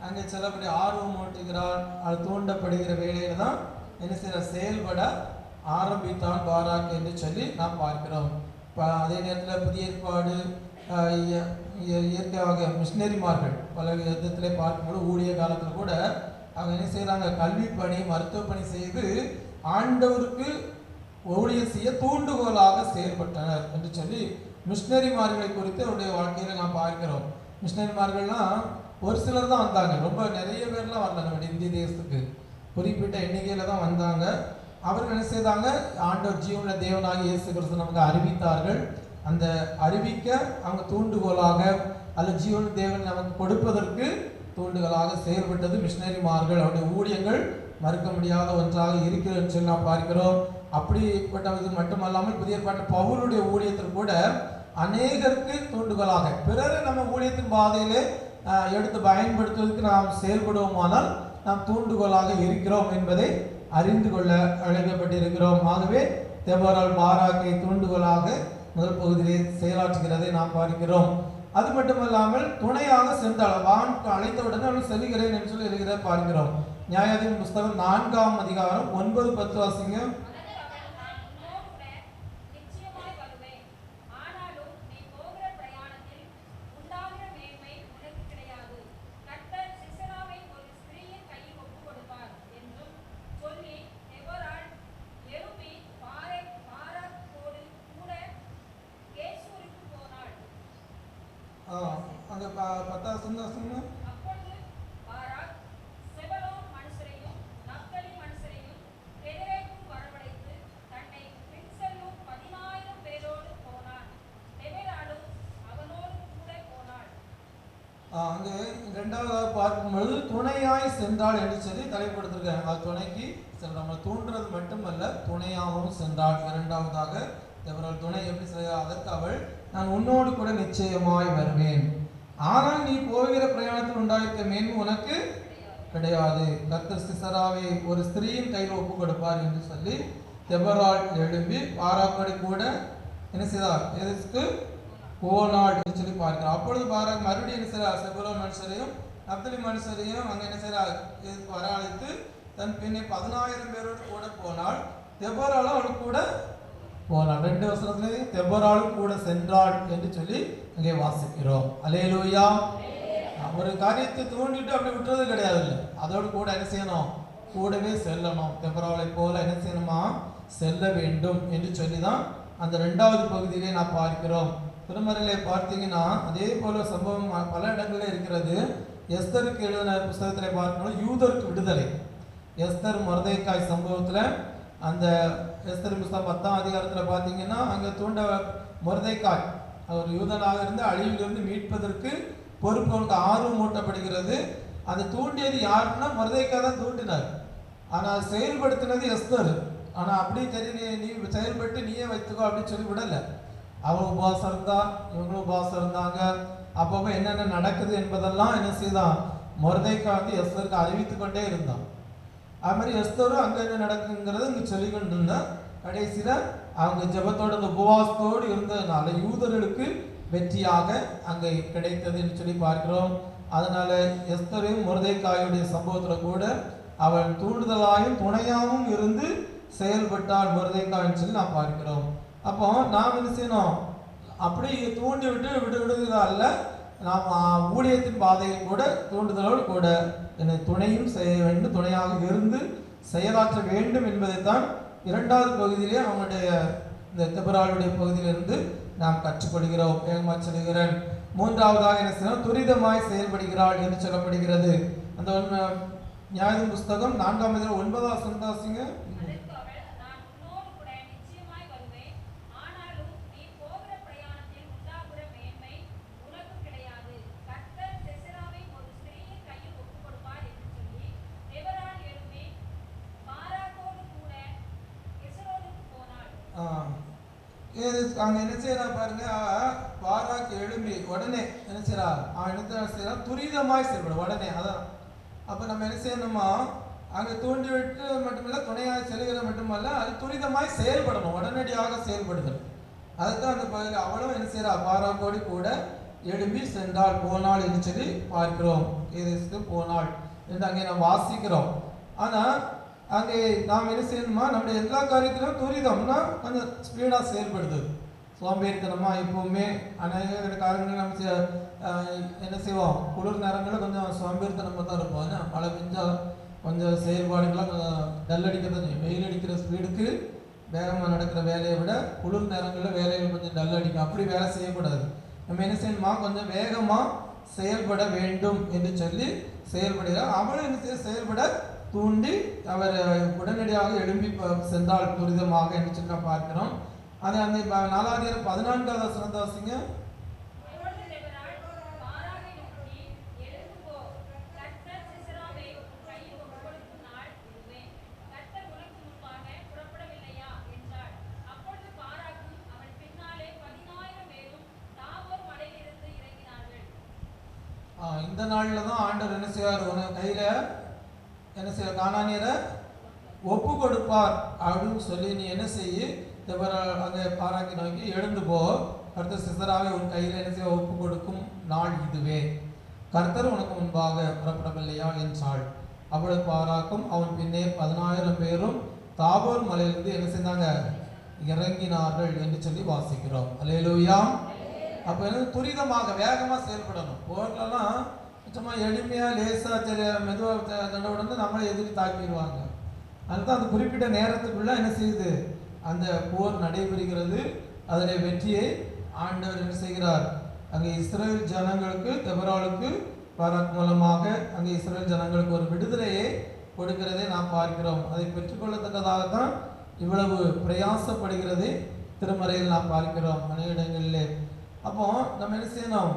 அங்கே சொல்லப்படி ஆர்வம் ஊட்டுகிறார். அது தூண்டப்படுகிற வேலையில தான் என்ன செய்ய செயல்பட ஆரம்பித்தான் பாராக் என்று சொல்லி நாம் பார்க்கிறோம். அதே நேரத்தில் புதிய ஏற்பாடு இயற்கையாக மிஷினரிமார்கள் பல விதத்திலே பார்க்கும்போது ஊழிய காலத்தில் கூட அவங்க என்ன செய்கிறாங்க? கல்வி பணி, மருத்துவ பணி செய்து ஆண்டவருக்கு ஊழியம் செய்ய தூண்டுகோலாக செயல்பட்டனர் என்று சொல்லி மிஷினரிமார்களை குறித்து அவருடைய வாழ்க்கையில் நாம் பார்க்கிறோம். மிஷினரிமார்கள்லாம் ஒரு சிலர் தான் வந்தாங்க, ரொம்ப நிறைய பேர்லாம் வரல. நம்முடைய இந்திய தேசத்துக்கு குறிப்பிட்ட எண்ணிக்கையில் தான் வந்தாங்க. அவர்கள் என்ன செய்தாங்க? ஆண்டவர் ஜீவன தேவனாக இயேசு கிறிஸ்து நமக்கு அறிவித்தார்கள். அந்த அறிவிக்க அவங்க தூண்டுகோலாக அல்ல ஜீவன தேவன் நமக்கு கொடுப்பதற்கு தூண்டுகோலாக செயல்பட்டது மிஷினரிமார்கள். அவருடைய ஊழியங்கள் மறுக்க முடியாத ஒன்றாக இருக்கிறது சொல்லி நாம் பார்க்கிறோம். அப்படிப்பட்டது மட்டுமல்லாமல் புதிய ஏற்பாட்டு பவுலுடைய ஊழியத்தில் கூட அநேகருக்கு தூண்டுகோலாக பிறரை நம்ம ஊழியத்தின் பாதையிலே எடுத்து பயன்படுத்துவதற்கு நாம் செயல்படுவோமானால் நாம் தூண்டுகோலாக இருக்கிறோம் என்பதை அறிந்து கொள்ள அழைக்கப்பட்டிருக்கிறோம். ஆகவே தெபோராள் பாராக்கை தூண்டுகோலாக முதல் பகுதியிலே செயலாற்றுகிறதை நாம் பார்க்கிறோம். அது மட்டுமல்லாமல் துணையாக சென்றாள். வான் அழைத்தவுடனே அவள் செல்கிறேன் என்று சொல்லி எழுகிறத பார்க்கிறோம். நியாயாதிபதி புஸ்தகம் 4ஆம் அதிகாரம் 9-10 வாசிங்க. அங்கே 10ஆம் வசனம் அங்கே 2வது பார்க்கும்பொழுது துணையாய் சென்றாள் என்று சொல்லி தலைப்படுத்திருக்காங்க. அது துணைக்கு சென்றால் தூண்டுறது மட்டுமல்ல, துணையாகவும் சென்றாள். 2வதாக தேவரால் துணை எப்படி செய்ய? அதற்கு அவள் நான் உன்னோடு கூட நிச்சயமாய் வருவேன், ஆனால் நீ போகிற பிரயாணத்தில் உண்டாயிருக்க மேன்மை உனக்கு கிடையாது. கர்த்தர் சிசராவை ஒரு ஸ்திரீயின் கையில் ஒப்பு கொடுப்பார் என்று சொல்லி தெபரால் எழும்பி பாராக்கோடு கூட என்ன செய்தார்? எதற்கு போனாள் என்று சொல்லி பார்க்கிறார். அப்பொழுது பாராக் மறுபடியும் என்ன செய்கிறார்? செபுலோன் மனுஷரையும் நப்தலி மனுஷரையும் அங்கே என்ன செய்கிறார்? வரவழைத்து தன் பின்னே 10,000 பேரோடு கூட போனாள். தெபராலும் அவளுக்கு கூட போனாள். 2 வசனத்திலே தெபராலும் கூட சென்றாள் என்று சொல்லி அங்கே வாசிக்கிறோம். அல்லேலூயா. ஒரு காரியத்தை தூண்டிட்டு அப்படி விட்டுறது கிடையாது. இல்லை, அதோடு கூட என்ன செய்யணும்? கூடவே செல்லணும். தெபராலை போல என்ன செய்யணுமா? செல்ல வேண்டும் என்று சொல்லி தான் அந்த 2வது பகுதியிலே நான் பார்க்கிறோம். திருமறையிலே பார்த்தீங்கன்னா அதே போல சம்பவம் பல இடங்களில் இருக்கிறது. எஸ்தருக்கு எழுதின புத்தகத்திலே பார்க்கணும், யூதருக்கு விடுதலை. எஸ்தர் மொர்தெகாய் சம்பவத்தில் அந்த எஸ்தர் புஸ்தகம் 10ஆம் அதிகாரத்தில் பார்த்தீங்கன்னா அங்கே மொர்தெகாய் அவர் யூதனாக இருந்து அழிவிலிருந்து மீட்பதற்கு பொறுப்பு அவனுக்கு ஆர்வம் ஊட்டப்படுகிறது. அதை தூண்டியது யாருன்னா மொர்தெகாய் தான் தூண்டினார். ஆனால் செயல்படுத்தினது எஸ்தர். ஆனால் அப்படி சரி நீ செயல்பட்டு நீயே வைத்துக்கோ அப்படின்னு சொல்லி விடலை. அவன் உபவாசம் இருந்தா, இவங்களும் உபவாசம் இருந்தாங்க. அப்பப்போ என்னென்ன நடக்குது என்பதெல்லாம் என்ன செய்தான் மொர்தெகாய் வந்து எஸ்தருக்கு அறிவித்து கொண்டே இருந்தான். அது மாதிரி எஸ்தரும் அங்கே என்ன நடக்குங்கிறத இங்கே சொல்லி கொண்டு இருந்தான். கடைசியில் அவங்க ஜெபத்தோடு அந்த உபவாசத்தோடு இருந்ததுனால யூதர்களுக்கு வெற்றியாக அங்கே கிடைத்தது என்று சொல்லி பார்க்கிறோம். அதனால எஸ்தரையும் மொர்தெகாயுடைய சம்பவத்தில் கூட அவள் தூண்டுதலாயும் துணையாகவும் இருந்து செயல்பட்டாள் மொர்தெகாய்ன்னு சொல்லி நாம் பார்க்கிறோம். அப்போ நாம் என்ன செய்யணும், அப்படி தூண்டி விடுவதால் நாம் ஊழியத்தின் பாதையில் கூட தூண்டுதலோடு கூட என்னை துணையும் செய்ய வேண்டும், துணையாக இருந்து செயலாற்ற வேண்டும் என்பதைத்தான் 2வது பகுதியிலே அவனுடைய இந்த தெபராளுடைய பகுதியிலிருந்து நாம் கற்றுக்கொள்கிறோம். வேகமாக சொல்கிறேன். 3வதாக என்ன செய்யணும், துரிதமாய் செயல்படுகிறாள் என்று சொல்லப்படுகிறது. அந்த நியாயாதிபதி புஸ்தகம் 4ஆம் அதிகாரம் 9வது வசனம் வாசிங்க. அங்கே என்ன செய்யறா பாருங்க, பாராக்கு எழும்பி உடனே என்ன செய்யறா, அவன் என்ன செய்யறான், துரிதமாய் செயல்படும் உடனே. அதான் அப்போ நம்ம என்ன செய்யணுமா, அங்கே தூண்டி விட்டு மட்டுமல்ல துணையாக செல்கிற மட்டுமல்ல, அது துரிதமாய் செயல்படணும், உடனடியாக செயல்படுதல். அதுதான் அந்த பகுதியில் அவளும் என்ன செய்யறா, பாராக்கோடி கூட எழும்பி சென்றாள், போனாள் என்று சொல்லி பார்க்கிறோம். ஏதேசுக்கு போனாள் என்று அங்கே நாம் வாசிக்கிறோம். ஆனால் அங்கே நாம் என்ன செய்யணுமா, நம்முடைய எல்லா காரியத்திலும் துரிதம்னா கொஞ்சம் ஸ்பீடாக செயல்படுது. சோம்பேறித்தனமா எப்பவுமே அநேக காரணங்கள் நம்ம என்ன செய்வோம், குளிர் நேரங்களில் கொஞ்சம் சோம்பேறித்தனமாக தான் இருப்போம். மழை பெஞ்சால் கொஞ்சம் செயல்பாடுகள்லாம் கொஞ்சம் டல் அடிக்கிறது. வெயில் அடிக்கிற ஸ்பீடுக்கு வேகமாக நடக்கிற வேலையை விட குளிர் நேரங்களில் வேலைகள் கொஞ்சம் டல் அடிக்கும். அப்படி வேலை செய்யக்கூடாது. நம்ம என்ன செய்யணுமா, கொஞ்சம் வேகமாக செயல்பட வேண்டும் என்று சொல்லி செயல்படுகிறார். அவளும் என்ன செய்ய, செயல்பட தூண்டி அவர் உடனடியாக எழும்பி சென்றால் துரிதமாக என்று சொல்லி நாம் பார்க்கிறோம். அது அந்த 4ஆம் அதிகாரம் 14வது வசனத்தை வாசிங்க. இந்த நாளில் தான் ஆண்டவர் என்ன செய்வார், உனக்கு கையில் என்ன செய்ய, கானானியரை ஒப்பு கொடுப்பார் அப்படின்னு சொல்லி நீ என்ன செய்ய, அங்கே பாராக்கி நோக்கி எழுந்து போ, கர்த்தர் சிசராவை உன் கையில் என்ன செய்ய ஒப்பு கொடுக்கும் நாள் இதுவே, கர்த்தர் உனக்கு முன்பாக புறப்படவில்லையா என்றாள். அவளை பாராக்கும் அவன் பின்னே 10,000 பேரும் தாபோர் மலையிலிருந்து என்ன செய்தாங்க, இறங்கினார்கள் என்று சொல்லி வாசிக்கிறோம். அல்லேலூயா. அப்போ என்ன, துரிதமாக வேகமாக செயல்படணும். போர்லலாம் சும்மா எளிமையாக லேசாக மெதுவாக தண்டவுடனே நம்மளை எதிரி தாக்கிடுவாங்க. அதுதான் அந்த குறிப்பிட்ட நேரத்துக்குள்ளே என்ன செய்யுது, அந்த போர் நடைபெறுகிறது. அதில் வெற்றியை ஆண்டவர் என்ன செய்கிறார், அங்கே இஸ்ரேல் ஜனங்களுக்கு, தெபராளுக்கு பாராக் மூலமாக அங்கே இஸ்ரேல் ஜனங்களுக்கு ஒரு விடுதலையை கொடுக்கிறதை நாம் பார்க்கிறோம். அதை பெற்றுக்கொள்ளத்தக்கதாகத்தான் இவ்வளவு பிரயாசப்படுகிறது திருமறையில் நாம் பார்க்கிறோம் அநேக இடங்களிலே. அப்போ நம்ம என்ன செய்யணும்,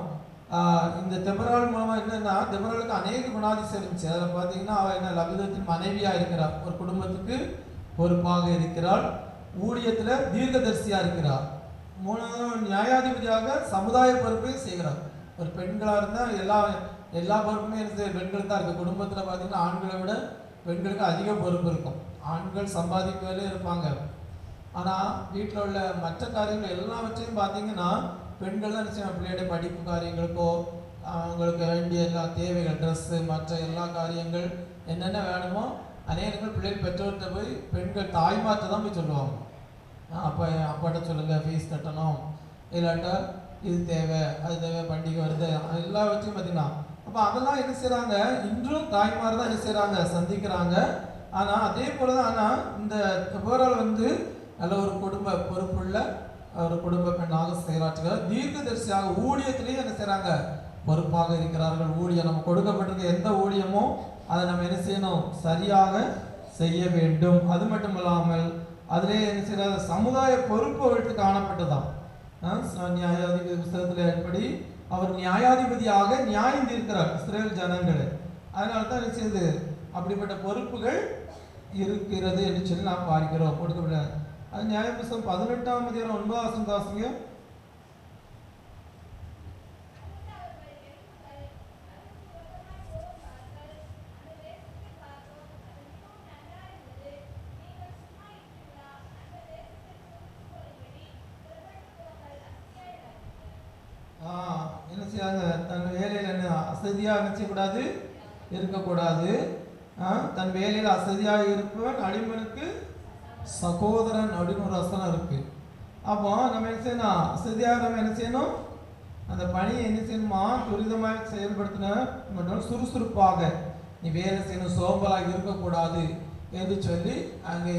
இந்த தெபராள் மூலமாக என்னென்னா, தெபராளுக்கு அநேக குணாதிசயம் இருந்துச்சு. அதில் பார்த்தீங்கன்னா அவள் என்ன, லபிதத்தின் மனைவியாக இருக்கிறாள், ஒரு குடும்பத்துக்கு பொறுப்பாக இருக்கிறாள், ஊழியத்தில் தீர்க்கதரிசியாக இருக்கிறாள், 3வது நியாயாதிபதியாக சமுதாய பொறுப்பையும் செய்கிறார். ஒரு பெண்களாக இருந்தால் எல்லா பொறுப்புமே பெண்களுக்கு தான் இருக்குது. குடும்பத்தில் பார்த்தீங்கன்னா ஆண்களை விட பெண்களுக்கு அதிக பொறுப்பு இருக்கும். ஆண்கள் சம்பாதிக்கவே இருப்பாங்க. ஆனால் வீட்டில் உள்ள மற்ற காரியங்கள் எல்லாவற்றையும் பார்த்தீங்கன்னா பெண்கள் தான் நிச்சயம் பிள்ளையுடைய படிப்பு காரியங்களுக்கோ அவங்களுக்கு வேண்டிய எல்லா தேவைகள், ட்ரெஸ்ஸு, மற்ற எல்லா காரியங்கள் என்னென்ன வேணுமோ அநேகங்கள் பிள்ளைகள் பெற்றோர்கிட்ட போய் பெண்கள் தாய்மார்ட்ட தான் போய் சொல்லுவாங்க. அப்பாட்ட சொல்லுங்கள், ஃபீஸ் கட்டணும், இல்லாட்டா இது தேவை அது தேவை, பண்டிகை வருது, எல்லாவற்றையும் பார்த்தீங்கன்னா. அப்போ அதெல்லாம் என்ன செய்கிறாங்க, இன்றும் தாய்மார் தான் என்ன செய்கிறாங்க, சந்திக்கிறாங்க. ஆனால் அதே போல தான், ஆனால் இந்த போரால் நல்ல ஒரு குடும்ப பொறுப்புள்ள ஒரு குடும்ப பெண்ணாக செயலாற்றுகிறார். தீர்க்கதரிசியாக ஊழியத்திலேயே என்ன செய்கிறாங்க, பொறுப்பாக இருக்கிறார்கள். ஊழியம் நம்ம கொடுக்கப்பட்டிருக்க எந்த ஊழியமோ அதை நம்ம என்ன செய்யணும், சரியாக செய்ய வேண்டும். அது மட்டுமல்லாமல் அதிலே சில சமுதாய பொறுப்பு எடுத்து காணப்பட்டதாம். நியாயாதிபதி புத்தகத்தில் எப்படி அவர் நியாயாதிபதியாக நியாயம் தீர்க்கிறார் இஸ்ரேல் ஜனங்களை. அதனால தான் என்ன செய்யுது, அப்படிப்பட்ட பொறுப்புகள் இருக்கிறது என்று சொல்லி நாம் பார்க்கிறோம். கொடுக்கப்பட்ட அது நியாய புத்தகம் 18ஆம் அதிகாரம் 9ஆம் வசனம். என்ன செய்யாங்க, தன் வேலையில் என்ன அசதியாக என்ன செய்யக்கூடாது, இருக்கக்கூடாது. தன் வேலையில் அசதியாக இருப்பவன் அடிமனுக்கு சகோதரன் அப்படின்னு ஒரு வசனம் இருக்கு. அப்போ நம்ம என்ன செய்யணும், அசதியாக நம்ம என்ன செய்யணும், அந்த பணியை என்ன செய்யணுமா துரிதமாக செயல்படுத்தின மற்றும் சுறுசுறுப்பாக நீ வேலை செய்யணும், சோம்பலாக இருக்கக்கூடாது என்று சொல்லி அங்கே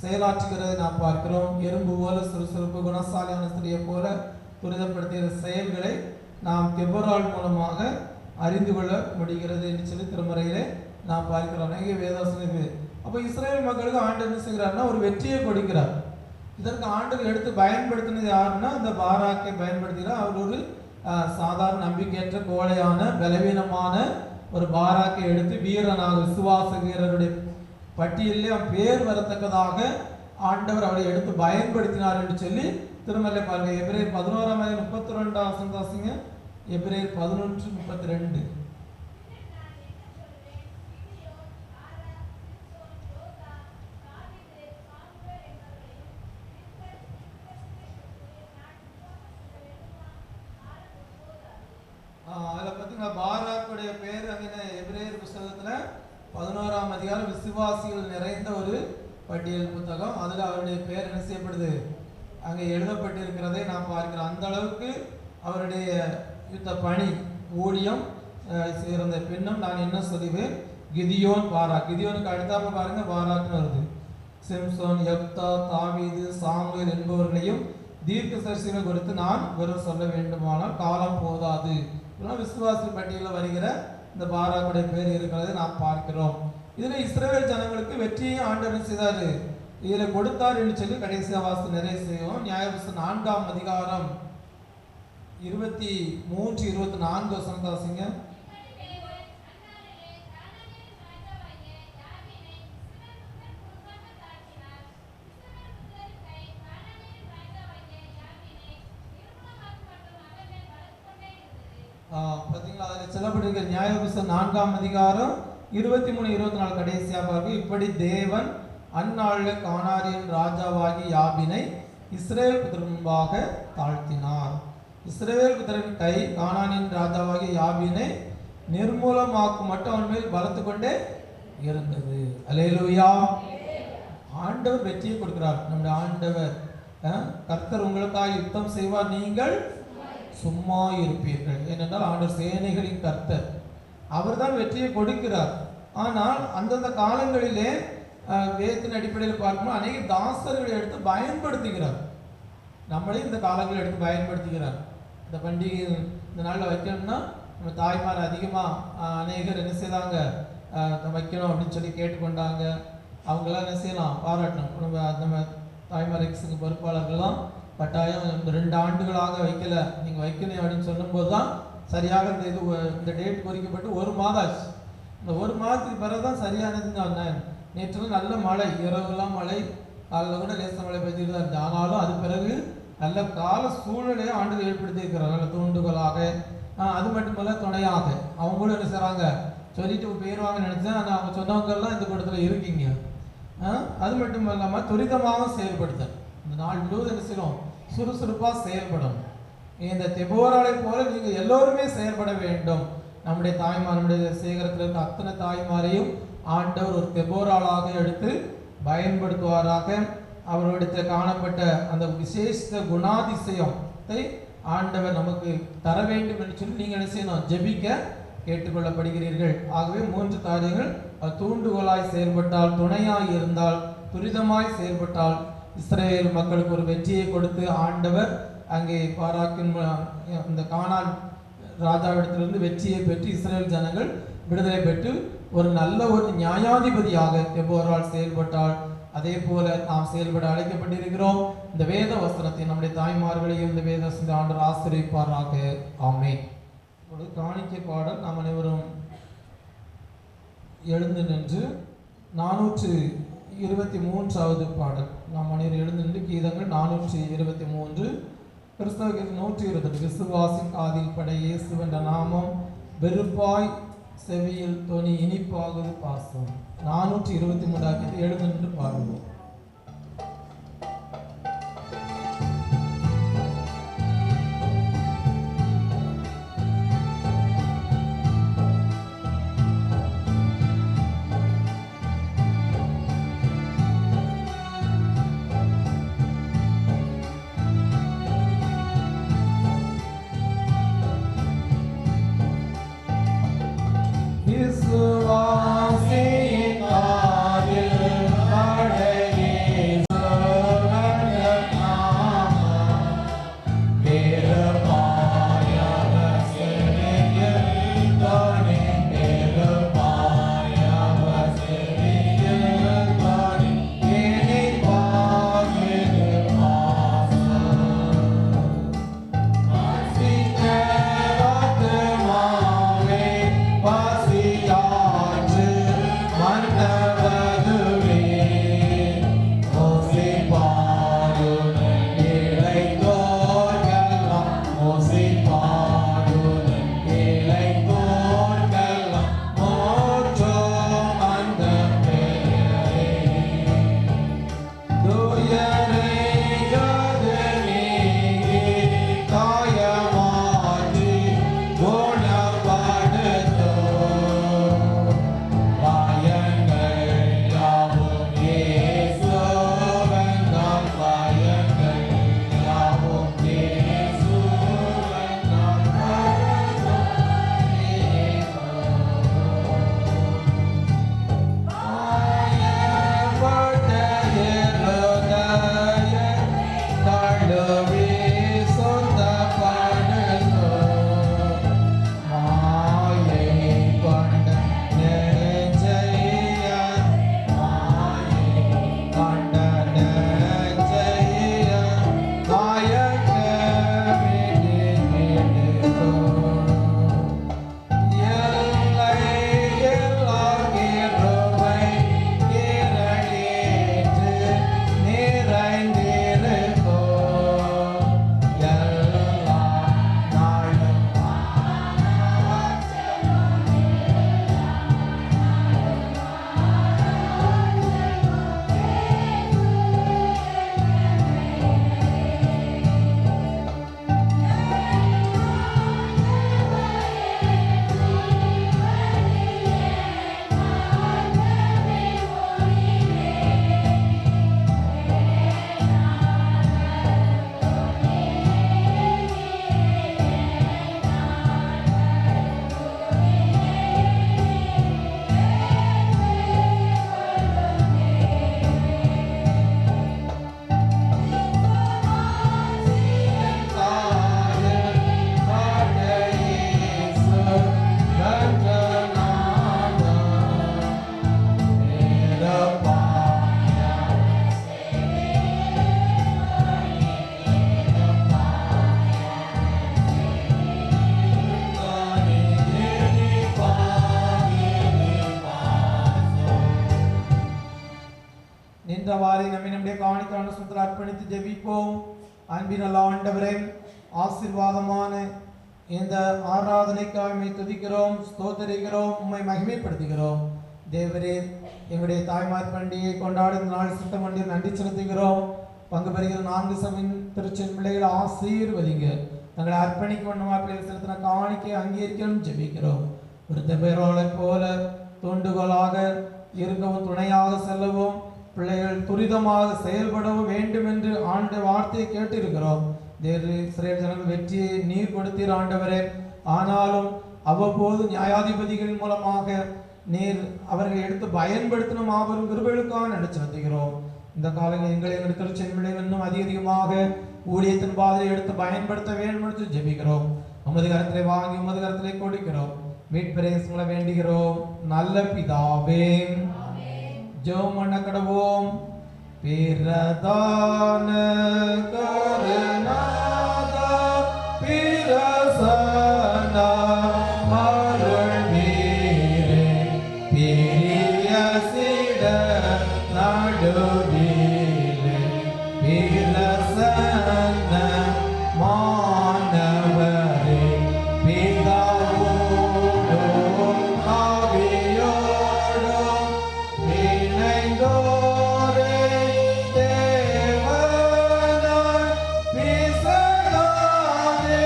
செயலாற்றுகிறதை நாம் பார்க்கிறோம். எறும்பு போல சுறுசுறுப்பு, குணசாலியான ஸ்திரியை போல துரிதப்படுத்திய செயல்களை நாம் தெபோராள் மூலமாக அறிந்து கொள்ள முடிகிறது என்று சொல்லி திருமறையிலே நாம் பார்க்கிறோம். எங்கே வேதாசனம் இது. அப்போ இஸ்ரேல் மக்களுக்கு ஆண்டவர் என்ன செய்கிறார்னா ஒரு வெற்றியை கொடுக்கிறார். இதற்கு ஆண்டவர் எடுத்து பயன்படுத்தினது யாருன்னா இந்த பாராக்கை பயன்படுத்துகிறார். அவர் ஒரு சாதாரண நம்பிக்கையற்ற கோழையான பலவீனமான ஒரு பாராக்கை எடுத்து வீரனாக விசுவாச வீரருடைய பட்டியலிலே அவன் பேர் வரத்தக்கதாக ஆண்டவர் அவரை எடுத்து பயன்படுத்தினார் என்று சொல்லி திருமலை பாருங்க. எபிரேயர் 11:32 வாசிங்க. எபிரேயர் 11:32. அதில் பார்த்தீங்கன்னா பாராக்குடைய பேர் அங்கே எபிரேயர் புத்தகத்தில் 11ஆம் அதிகாரம் விசுவாசிகள் நிறைந்த ஒரு பட்டியல் புத்தகம். அதில் அவருடைய பேர் என்ன செய்யப்படுது, அங்கே எழுதப்பட்டிருக்கிறதை நாம் பார்க்கிறோம். அந்த அளவுக்கு அவருடைய யுத்த பணி ஊழியம் சேர்ந்த பின்னும் நான் என்ன சொல்லுவேன், கிதியோன் பாராக். கிதியோனுக்கு அடுத்தாம பாருங்க பாராக்னு வருது. சிம்சோன், யப்தா, தாவீது, சாமுவேல் என்பவர்களையும் தீர்க்கதரிசிகளை குறித்து நான் வெறும் சொல்ல வேண்டுமானால் காலம் போதாது. விசுவாசி பட்டியலில் வருகிற இந்த பாராக்குடைய பேர் இருக்கிறதை நாம் பார்க்கிறோம். இதில் இஸ்ரவேல் ஜனங்களுக்கு வெற்றியை ஆண்டவர் செய்தார், இதில் கொடுத்தார் என்று சொல்லி கடைசியாக வாசல் நிறைய செய்வோம். நியாயபுத்தகம் 4ஆம் அதிகாரம் 23-24 வசனத்தை வாசிங்க. பார்த்தீங்களா, அதில் சொல்லப்பட்டிருக்கிற நியாயபுத்தகம் 4ஆம் அதிகாரம் 23-24 கடைசியாக பார்க்க. இப்படி தேவன் அந்நாளில் கானானியின் ராஜாவாகி யாபினை இஸ்ரேல் புத்திரன் முன்பாக தாழ்த்தினார். இஸ்ரேல் புத்திரன் கை கானானியின் ராஜாவாகி யாபினை நிர்மூலமாக்கும் மட்டும் அவன் மேல் பலத்து கொண்டே இருந்தது. அல்லேலூயா. ஆண்டவர் வெற்றியை கொடுக்கிறார். நம்முடைய ஆண்டவர் கர்த்தர் உங்களுக்காக யுத்தம் செய்வார், நீங்கள் சும்மா இருப்பீர்கள். ஏனென்றால் ஆண்டவர் சேனைகளின் கர்த்தர், அவர் தான் வெற்றியை கொடுக்கிறார். ஆனால் அந்தந்த காலங்களிலே வேதத்தின் அடிப்படையில் பார்க்கணும், அநேக தாசர்களை எடுத்து பயன்படுத்துகிறார். நம்மளே இந்த காலங்களில் எடுத்து பயன்படுத்துகிறார். இந்த பண்டிகை இந்த நாளில் வைக்கணும்னா நம்ம தாய்மார் அதிகமாக அநேகர் என்ன செய்தாங்க, வைக்கணும் அப்படின்னு சொல்லி கேட்டுக்கொண்டாங்க. அவங்களாம் என்ன செய்யலாம், பாராட்டணும். நம்ம தாய்மார் எக்ஸுக்கு பொறுப்பாளர்கள்லாம் கட்டாயம் இந்த 2 ஆண்டுகளாக வைக்கல, நீங்கள் வைக்கணும் அப்படின்னு சொல்லும்போது தான் சரியாக இந்த டேட் குறிக்கப்பட்டு 1 மாதம் ஆச்சு. இந்த 1 மாதத்துக்கு பிறகு தான் சரியானதுன்னு. நேற்றுலாம் நல்ல மழை, இரவுலாம் மழை, காலையில் கூட லேச மழை பெய்துட்டு தான் இருந்துச்சு. ஆனாலும் அது பிறகு நல்ல கால சூழ்நிலையை ஆண்டு ஏற்படுத்தி இருக்கிறாங்க, நல்ல தூண்டுகளாக. அது மட்டுமல்ல துணையாக அவங்களும் என்ன செய்கிறாங்க, சொல்லிட்டு போயிடுவாங்கன்னு நினச்சேன். ஆனால் அவங்க சொன்னவங்கெல்லாம் இந்த கூட்டத்தில் இருக்கீங்க. அது மட்டும் இல்லாமல் துரிதமாக செயல்படுத்தல். இந்த நாள் முழுவதும் என்ன செய்யணும், சுறுசுறுப்பாக செயல்படும். இந்த தெபோராளை போல நீங்கள் எல்லோருமே செயல்பட வேண்டும். நம்முடைய தாய்மார், நம்முடைய சேகரத்தில் இருக்க அத்தனை தாய்மாரையும் ஆண்டவர் ஒரு தெபோராளாக எடுத்து பயன்படுத்துவாராக. அவர்களிடத்தில் காணப்பட்ட அந்த விசேஷ குணாதிசயத்தை ஆண்டவர் நமக்கு தர வேண்டும் என்று சொல்லி நீங்கள் என்ன செய்யணும், ஜெபிக்க கேட்டுக்கொள்ளப்படுகிறீர்கள். ஆகவே 3 காரியங்கள், தூண்டுகோலாய் செயல்பட்டால், துணையாய் இருந்தால், துரிதமாய் செயல்பட்டால் இஸ்ரேல் மக்களுக்கு ஒரு வெற்றியை கொடுத்து ஆண்டவர் அங்கே பாராக்கின் இந்த கானான் ராஜாவிடத்திலிருந்து வெற்றியை பெற்று இஸ்ரேல் ஜனங்கள் விடுதலை பெற்று ஒரு நல்ல ஒரு நியாயாதிபதியாக தெபோரால் செயல்பட்டாள். அதே போல நாம் செயல்பட அழைக்கப்பட்டிருக்கிறோம். இந்த வேத வசனத்தை நம்முடைய தாய்மார்களையும் இந்த வேத வசனத்தை ஆண்டவர் ஆசீர்வதிப்பாராக. ஆமென். இப்பொழுது காணிக்கை பாடல் நாம் அனைவரும் எழுந்து நின்று 423வது பாடல் நாம் அனைவரும் எழுந்து நின்று கீதங்கள் 423 கிறிஸ்தவ கீதம் 120 விசுவாசின் காதில் படை இயேசு என்ற நாமம் வெறுப்பாய் செவியில் தொனி இனிப்பாகுது பாசம். 423 எழுந்து நின்று பாடுவோம். நின்றவாறே நம்முடைய காணிக்கான சுத்தத்தில் அர்ப்பணித்து ஜெபிப்போம். அன்பின் ஆண்டவரே, ஆசீர்வாதமான இந்த ஆராதனைக்காக துதிக்கிறோம், ஸ்தோத்திரிக்கிறோம், உம்மை மகிமைப்படுத்துகிறோம். தேவரே, எங்களுடைய தாய்மார் பண்டிகையை கொண்டாடும் நாள் சுத்தம் பண்ணி நன்றி செலுத்துகிறோம். பங்கு பெறுகிற 4 சபையின் திருச்சென் பிள்ளைகளை ஆசீர்வதிங்க. தங்களை அர்ப்பணிக்க பிள்ளைகள் செலுத்தின காணிக்கை அங்கீகரிக்கணும் ஜெபிக்கிறோம். ஒரு தெபேரோலை போல தூண்டுகோலாக இருக்கவும் துணையாக செல்லவும் பிள்ளைகள் துரிதமாக செயல்படவும் வேண்டும் என்று ஆண்டு வார்த்தையை கேட்டிருக்கிறோம். இஸ்ரவேல் ஜனங்கள் வெற்றியை நீர் கொடுத்தீர் ஆண்டவரே. ஆனாலும் அவ்வப்போது நியாயாதிபதிகளின் மூலமாக நீர் அவர்களை எடுத்து பயன்படுத்தின மாபெரும் கிருபைகளுக்காக நன்றி செலுத்துகிறோம். இந்த காலங்களில் எங்கள் திருச்சென் பிள்ளைகள் இன்னும் அதிகமாக ஊழியத்தின் பாதையை எடுத்து பயன்படுத்த வேண்டும் என்று ஜெபிக்கிறோம். உமது கரத்திலே வாங்கி உமது கரத்திலே கொடுக்கிறோம். மீட்பரே உங்களை வேண்டுகிறோம். நல்ல பிதாவே, ஜெபம் பண்ண கடவோம். பிரதான கருணாதா பிரசன்னா மருள் வீரே பிரிய சிட நடுவிலே பிரசன்ன மானவரே பிதாவோடும் ஆவியோடும் இணைந்தோரே தேவனாய் பிசகாதே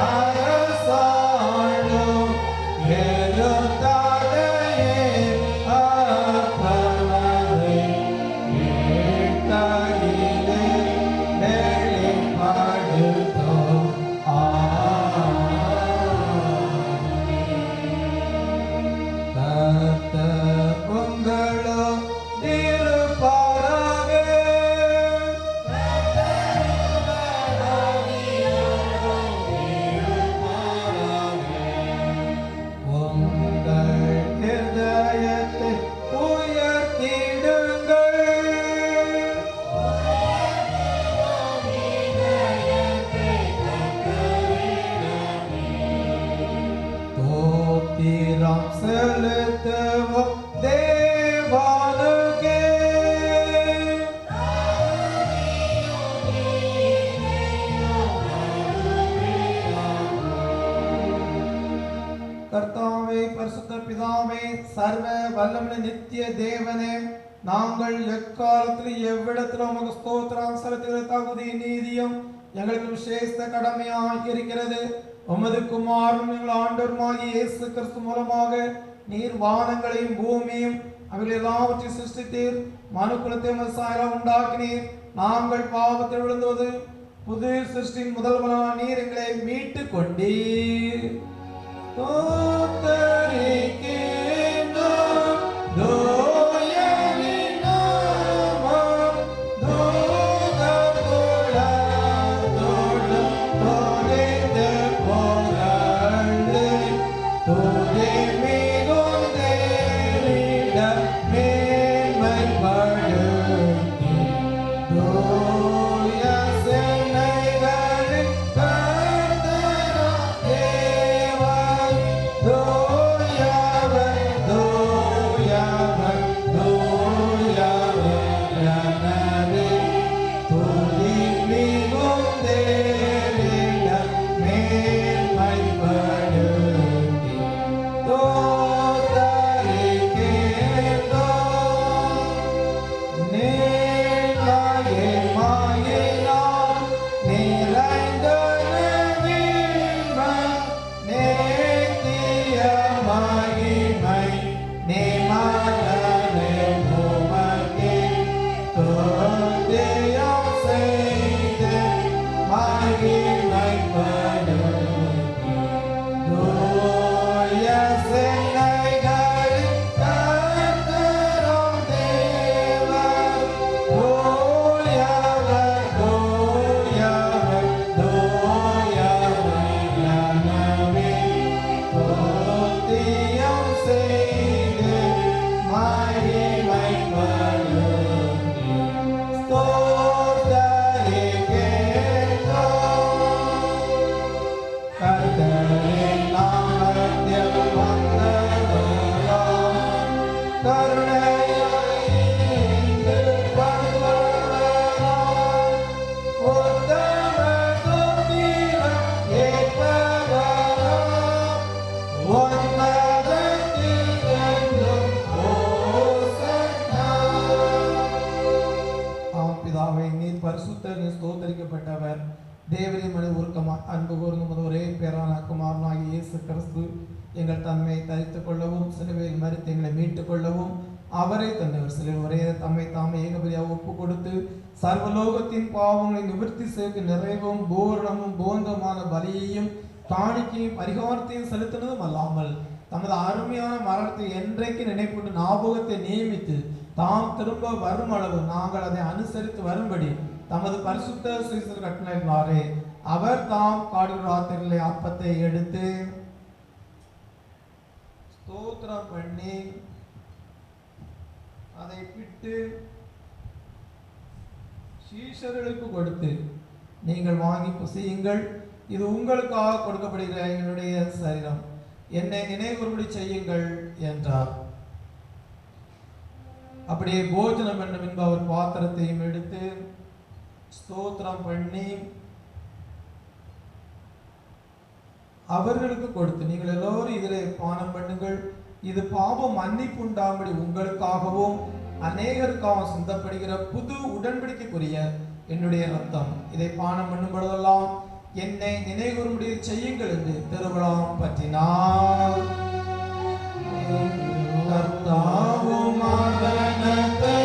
அரசாளும் பெருந்தகையே அப்பனே ஏழையிலே வெளிப்படுத்தும் கர்த்தர் உங்களோடு இருப்பாராக. உங்கள் இதயத்தை உயர்த்திடுங்கள். தோத்திரம் செலுத்துவோம் தேவனுக்கே. கர்த்தாவே, பரிசுத்த பிதாவே, சர்வ வல்லமை நித்திய தேவனே, நாங்கள் எக்காலத்திலும் எவ்விடத்திலும் உமக்கு ஸ்தோத்திரம் செலுத்துகிற தகுதி நீதியும் எங்களுக்கு விசேஷ கடமையாக இருக்கிறது. உமது குமாரன் எங்கள் ஆண்டவருமாகிய இயேசு கிறிஸ்து மூலமாக நீர் வானங்களையும் பூமியும் அவைகள் எல்லாவற்றையும் சிருஷ்டித்தீர். மனுக்குலத்தை மசாயலாக உண்டாக்கினீர். நாங்கள் பாவத்தில் விழுந்தது புது சிருஷ்டியின் முதல் பலனான நீர் எங்களை மீட்டு கொண்டீர். ஸ்தோத்தரிக்கப்பட்டவர். தேவரின் மனு உருக்கமா அன்பு கூர்ந்து ஒரே பேரான குமாரனாகிய இயேசு கிறிஸ்து எங்கள் தம்மை தரித்துக் கொள்ளவும் சிலுவையில் மரித்து எங்களை மீட்டுக் கொள்ளவும் அவரை தந்தவர். சிலர் ஒரே தம்மை தாமே ஏகபதியாக ஒப்பு கொடுத்து சர்வலோகத்தின் பாவங்களை நிவர்த்தி செய்ய நிறைவும் பூரணமும் போந்தமான பலியையும் காணிக்கையும் பரிகாரத்தையும் செலுத்தினதும் அல்லாமல் தமது அருமையான மரணத்தை என்றைக்கு நினைப்பட்டு ஞாபகத்தை நியமித்து தாம் திரும்ப வரும் அளவு நாங்கள் அதை அனுசரித்து வரும்படி தமது பரிசுத்த சீசர் கட்டளையினாரே அவர் தாம் காடுகிற ராத்திரியிலே அப்பத்தை எடுத்து ஸ்தோத்திரம் பண்ணி அதை பிட்டு சீஷர்களுக்கு கொடுத்து, நீங்கள் வாங்கி புசியுங்கள், இது உங்களுக்காக கொடுக்கப்படுகிற எங்களுடைய சரீரம், என்னை நினைவுறும்படி செய்யுங்கள் என்றார். அப்படியே போஜனம் பண்ண பின்பு அவர் பாத்திரத்தையும் எடுத்து ஸ்தோத்திரம் பண்ணி அவர்களுக்கு கொடுத்து, நீங்கள் எல்லோரும் இதிலே பானம் பண்ணுங்கள், இது பாவம் மன்னிப்பு உண்டாகும்படி உங்களுக்காகவும் அநேகருக்காகவும் சிந்தப்படுகிற புது உடன்படிக்கைக்குரிய என்னுடைய ரத்தம், இதை பானம் பண்ணும் பொழுதெல்லாம் என்னை நினைவுறும்படி செய்யுங்கள் என்று திருவிழாம் பற்றினார். கர்த்தாவும் மரணத்தை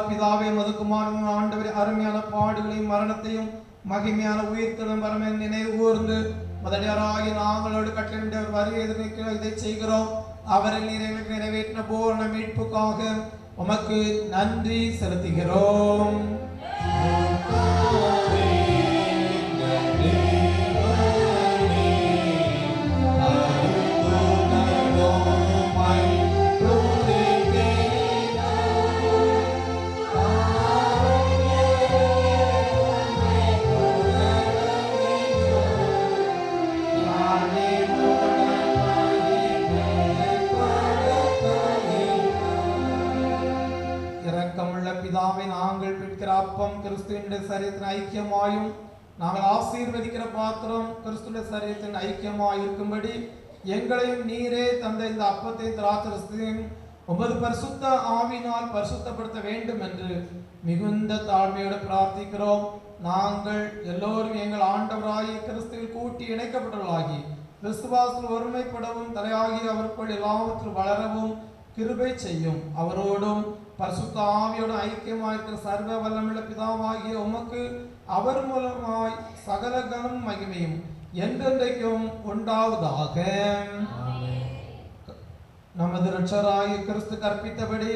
பிதாவே மதுக்குமாரன் ஆண்டவரே அருமையான பாடுகளையும் மரணத்தையும் மகிமையான உயிர்த்தலும் வரமென் நினைவு கூர்ந்து முதலியாராகி நாங்களோடு கட்டளையிட்டவர் வருகை எதிர்க்கிறோம், இதை செய்கிறோம். அவரில் நிறைவேற்றின பூரண மீட்புக்காக உமக்கு நன்றி செலுத்துகிறோம். நாங்கள் பிடிக்கிற அப்பம் கிறிஸ்துவினுடைய சரீரத்தின் ஐக்கியமாயும் நாங்கள் ஆசீர்வதிக்கிற பாத்திரம் கிறிஸ்துவினுடைய சரீரத்தின் ஐக்கியமாய் இருக்கும்படி எங்களையும் நீரே தந்த இந்த அப்பத்தை திராட்சரசத்தையும் உமது பரிசுத்த ஆவியினால் பரிசுத்தப்படுத்த வேண்டும் என்று மிகுந்த தாழ்மையோடு பிரார்த்திக்கிறோம். நாங்கள் எல்லோரும் எங்கள் ஆண்டவராகிய கிறிஸ்துவில் கூட்டி இணைக்கப்பட்டவர்களாகி விசுவாசத்தில் ஒருமைப்படவும் தலையாகி அவருக்குள் எல்லாவற்றிலும் வளரவும் கிருபை செய்யும். அவரோடும் பரிசுத்த ஆவியோடு ஐக்கியமாயிருக்கிற சர்வ வல்லமுள்ள பிதாவாகிய உமக்கு அவர் மூலமாய் சகல கனம் மகிமையும் என்றென்றைக்கும் உண்டாவதாக. நமது இரட்சகராகிய கிறிஸ்து கற்பித்தபடி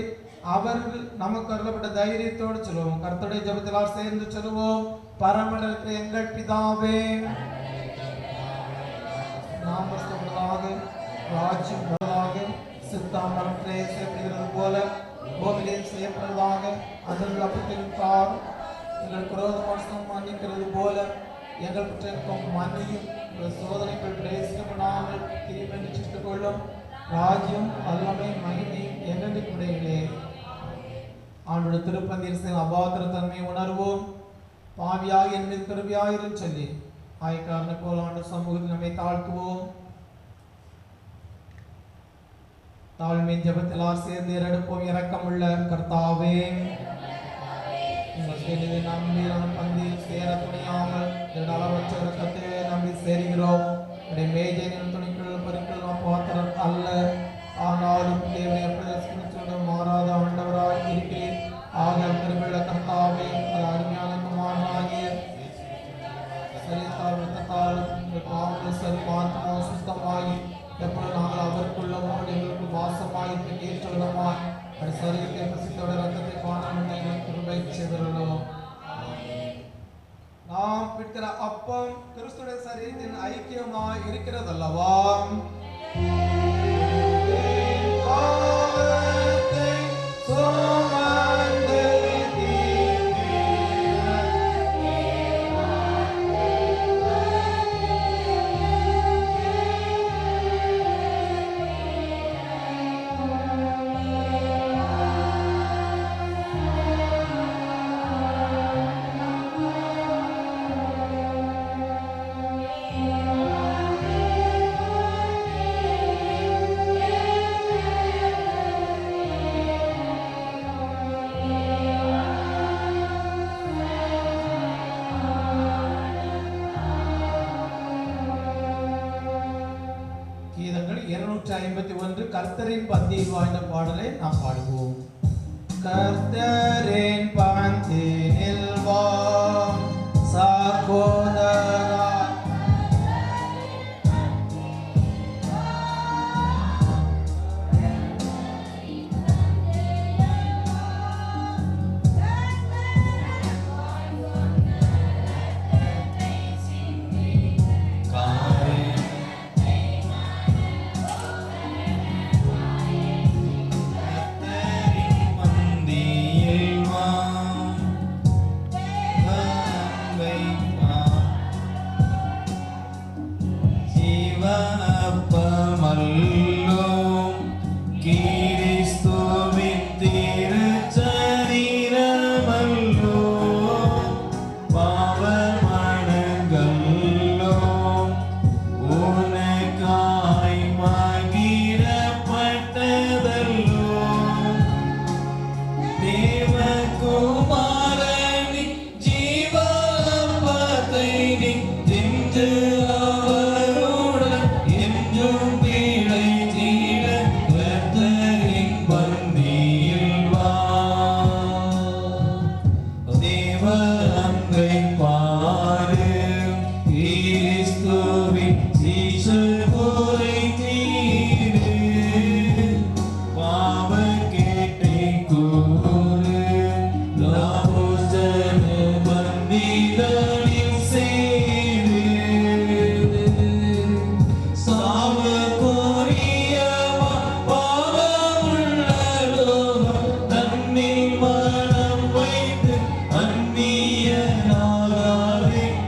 அவர் நமக்கு அருளப்பட்ட தைரியத்தோடு சொல்லுவோம். கர்த்தருடைய ஜெபத்தினால் சேர்ந்து சொல்லுவோம். பரமண்டலத்தில் எங்கள் பிதாவே, நாமஸ்தவர்களாக ராஜ்யம் வருவதாக, சித்தம் மரத்திலே செய்யப்படுகிறது போல பூமியிலும் செய்யப்படுவதாக. அதன் அப்பத்திலும் தார் எங்கள் குரோதம் மன்னிக்கிறது போல எங்கள் குற்றத்திற்கும் மன்னியும். சோதனைகள் பிரவேசிக்கப்படாமல் திரும்பி சிட்டுக் கொள்ளும். ராஜ்யம் வல்லமை மகிமையும் என்றென்றைக்குடையவே. ஆண்டோட திருப்பந்தியில் அபாத்திர தன்மையை உணர்வோம். பாவியாக என் மீது கிருபையாயிரும் சொல்லி ஆயக்காரனை போல ஆண்டு சமூகத்தில் நம்மை தாழ்த்துவோம். தாழ்மையின் ஜெபத்தில் சேர்ந்து எடுப்போம். இரக்கமுள்ள கர்த்தாவே, நம்பி பந்தியில் சேர துணியாமல் அளவற்ற இரக்கத்தை நம்பி சேருகிறோம். மேஜையின் துணிக்குள் பொருட்கள் நாம் பாத்திரம் அல்ல, ஆனாலும் தேவனை பிரதேசம் மாறாத ஆண்டவராய் இருக்கிறேன். ஆக பெருமிள்ள கர்த்தாவே, அது அருமையான குமாரனாகிய சரீரத்தால் இரத்தத்தால் சர்வாத்மா சுத்தமாகி எப்பொழுது நாங்கள் அவருக்குள்ளமோ எங்களுக்கு வாசமாய் ஏற்ற விதமாய் அது சரீரத்தை பசித்தோட ரத்தத்தை காண எங்களுக்கு கிருபை செய்தருளோம். நாம் பிடிக்கிற அப்பம் கிறிஸ்துடைய சரீரத்தின் ஐக்கியமாய் இருக்கிறதல்லவா? கீதங்கள் 251 கர்த்தரின் பந்தியில் வாழ்ந்த பாடலை நாம் பாடுவோம். கர்த்தரின் பந்தியில் சகோதரா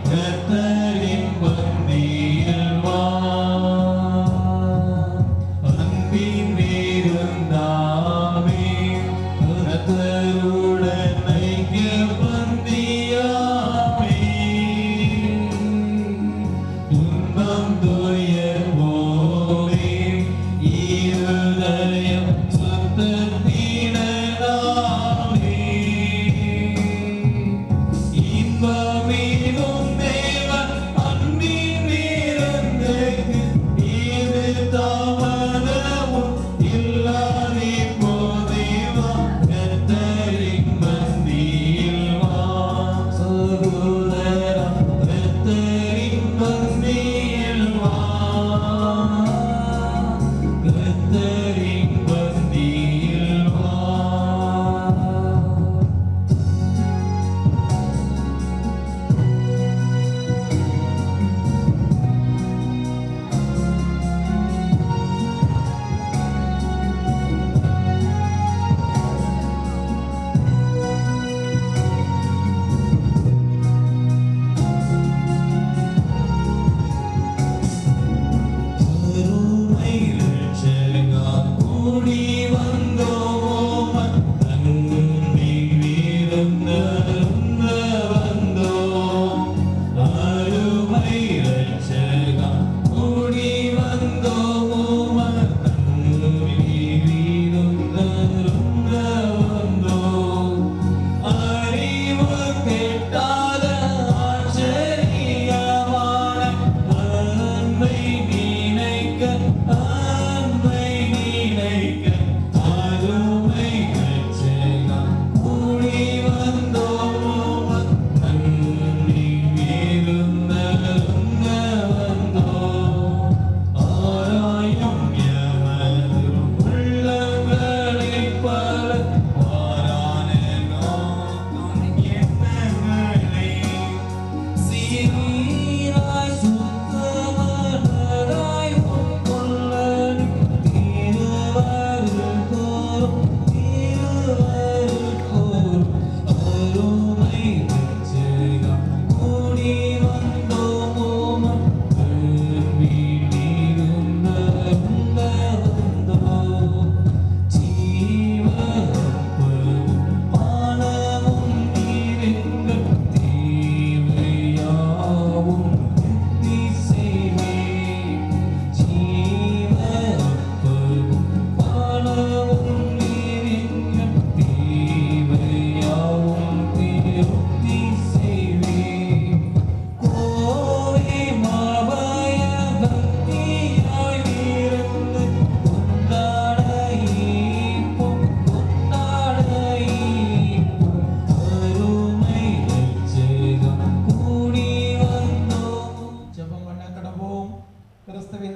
கர்த்தரின் பந்தியில் வா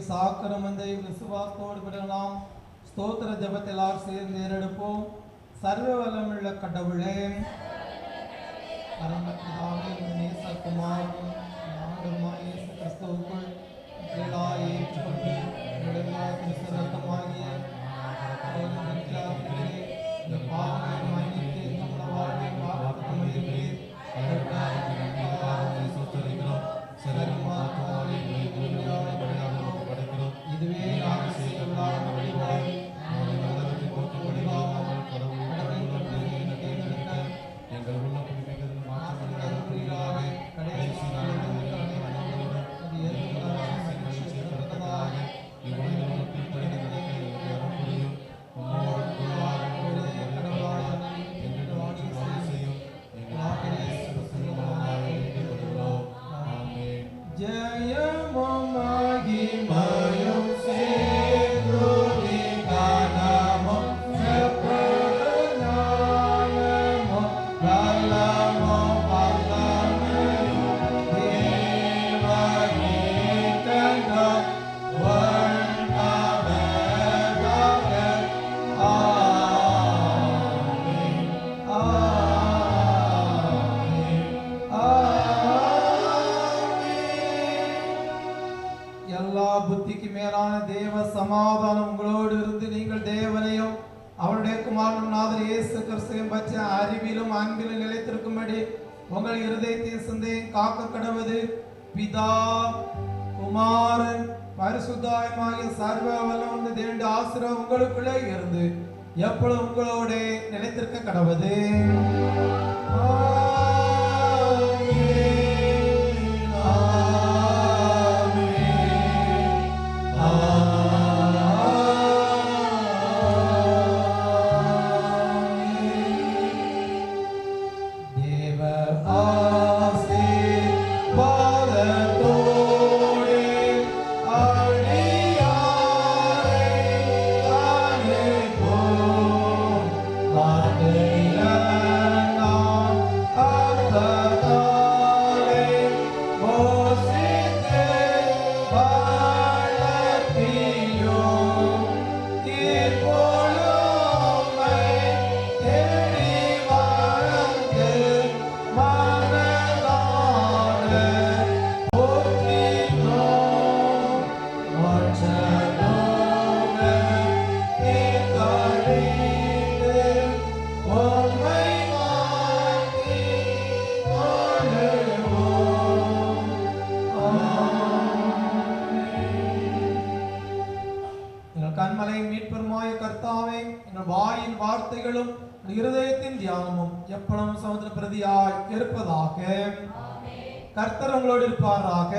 சாக்கிரமந்தை விசுவாசத்தோடு விடலாம். ஸ்தோத்திர ஜெபத்தை எல்லாரும் சேர்ந்து ஏறெடுப்போம். சர்வ வல்லமையுள்ள கடவுளே, பரமபிதாவே, நேசகுமாரனும் ஆண்டவருமாகிய இயேசு கிறிஸ்துவுக்குள் கீழாய் ஏற்றுக்கொண்டு கிறிஸ்தரத்தமாகிய இந்த பாவனை மன்னித்து நம்முடைய வாழ்வை வாக்குத்தத்தமிழ் இதுவே நாங்கள் செய்த விழாவின் வழிபாடு. எங்கள் உள்ள புதுமைகள் மாற்றப்படுகிறாக கடைசி நாளில் புத்திக்கு மேலான தேவ சமாதானம் உங்களோடு இருந்து நீங்கள் தேவனையும் அவருடைய குமாரனும் நாதர் இயேசு கிறிஸ்துவையும் பற்றி அறிவிலும் அன்பிலும் நிலைத்திருக்கும்படி உங்கள் இருதயத்தையும் சிந்தையும் காக்க கடவது பிதா குமாரன் பரிசுத்தாயமாகிய சர்வ வல்லமையுள்ள தேவனுடைய ஆசீர்வாதம் உங்களுக்குள்ளே இருந்து எப்பொழுதும் உங்களோட நிலைத்திருக்க கடவது. வார்த்தைகளும் இருதயத்தின் தியானமும் எப்பொழுதும் சமுத்திர பிரதியாய் இருப்பதாக. கர்த்தர் உங்களோடு இருப்பாராக.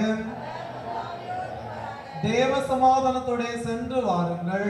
தேவ சமாதானத்தோட சென்று வாருங்கள்.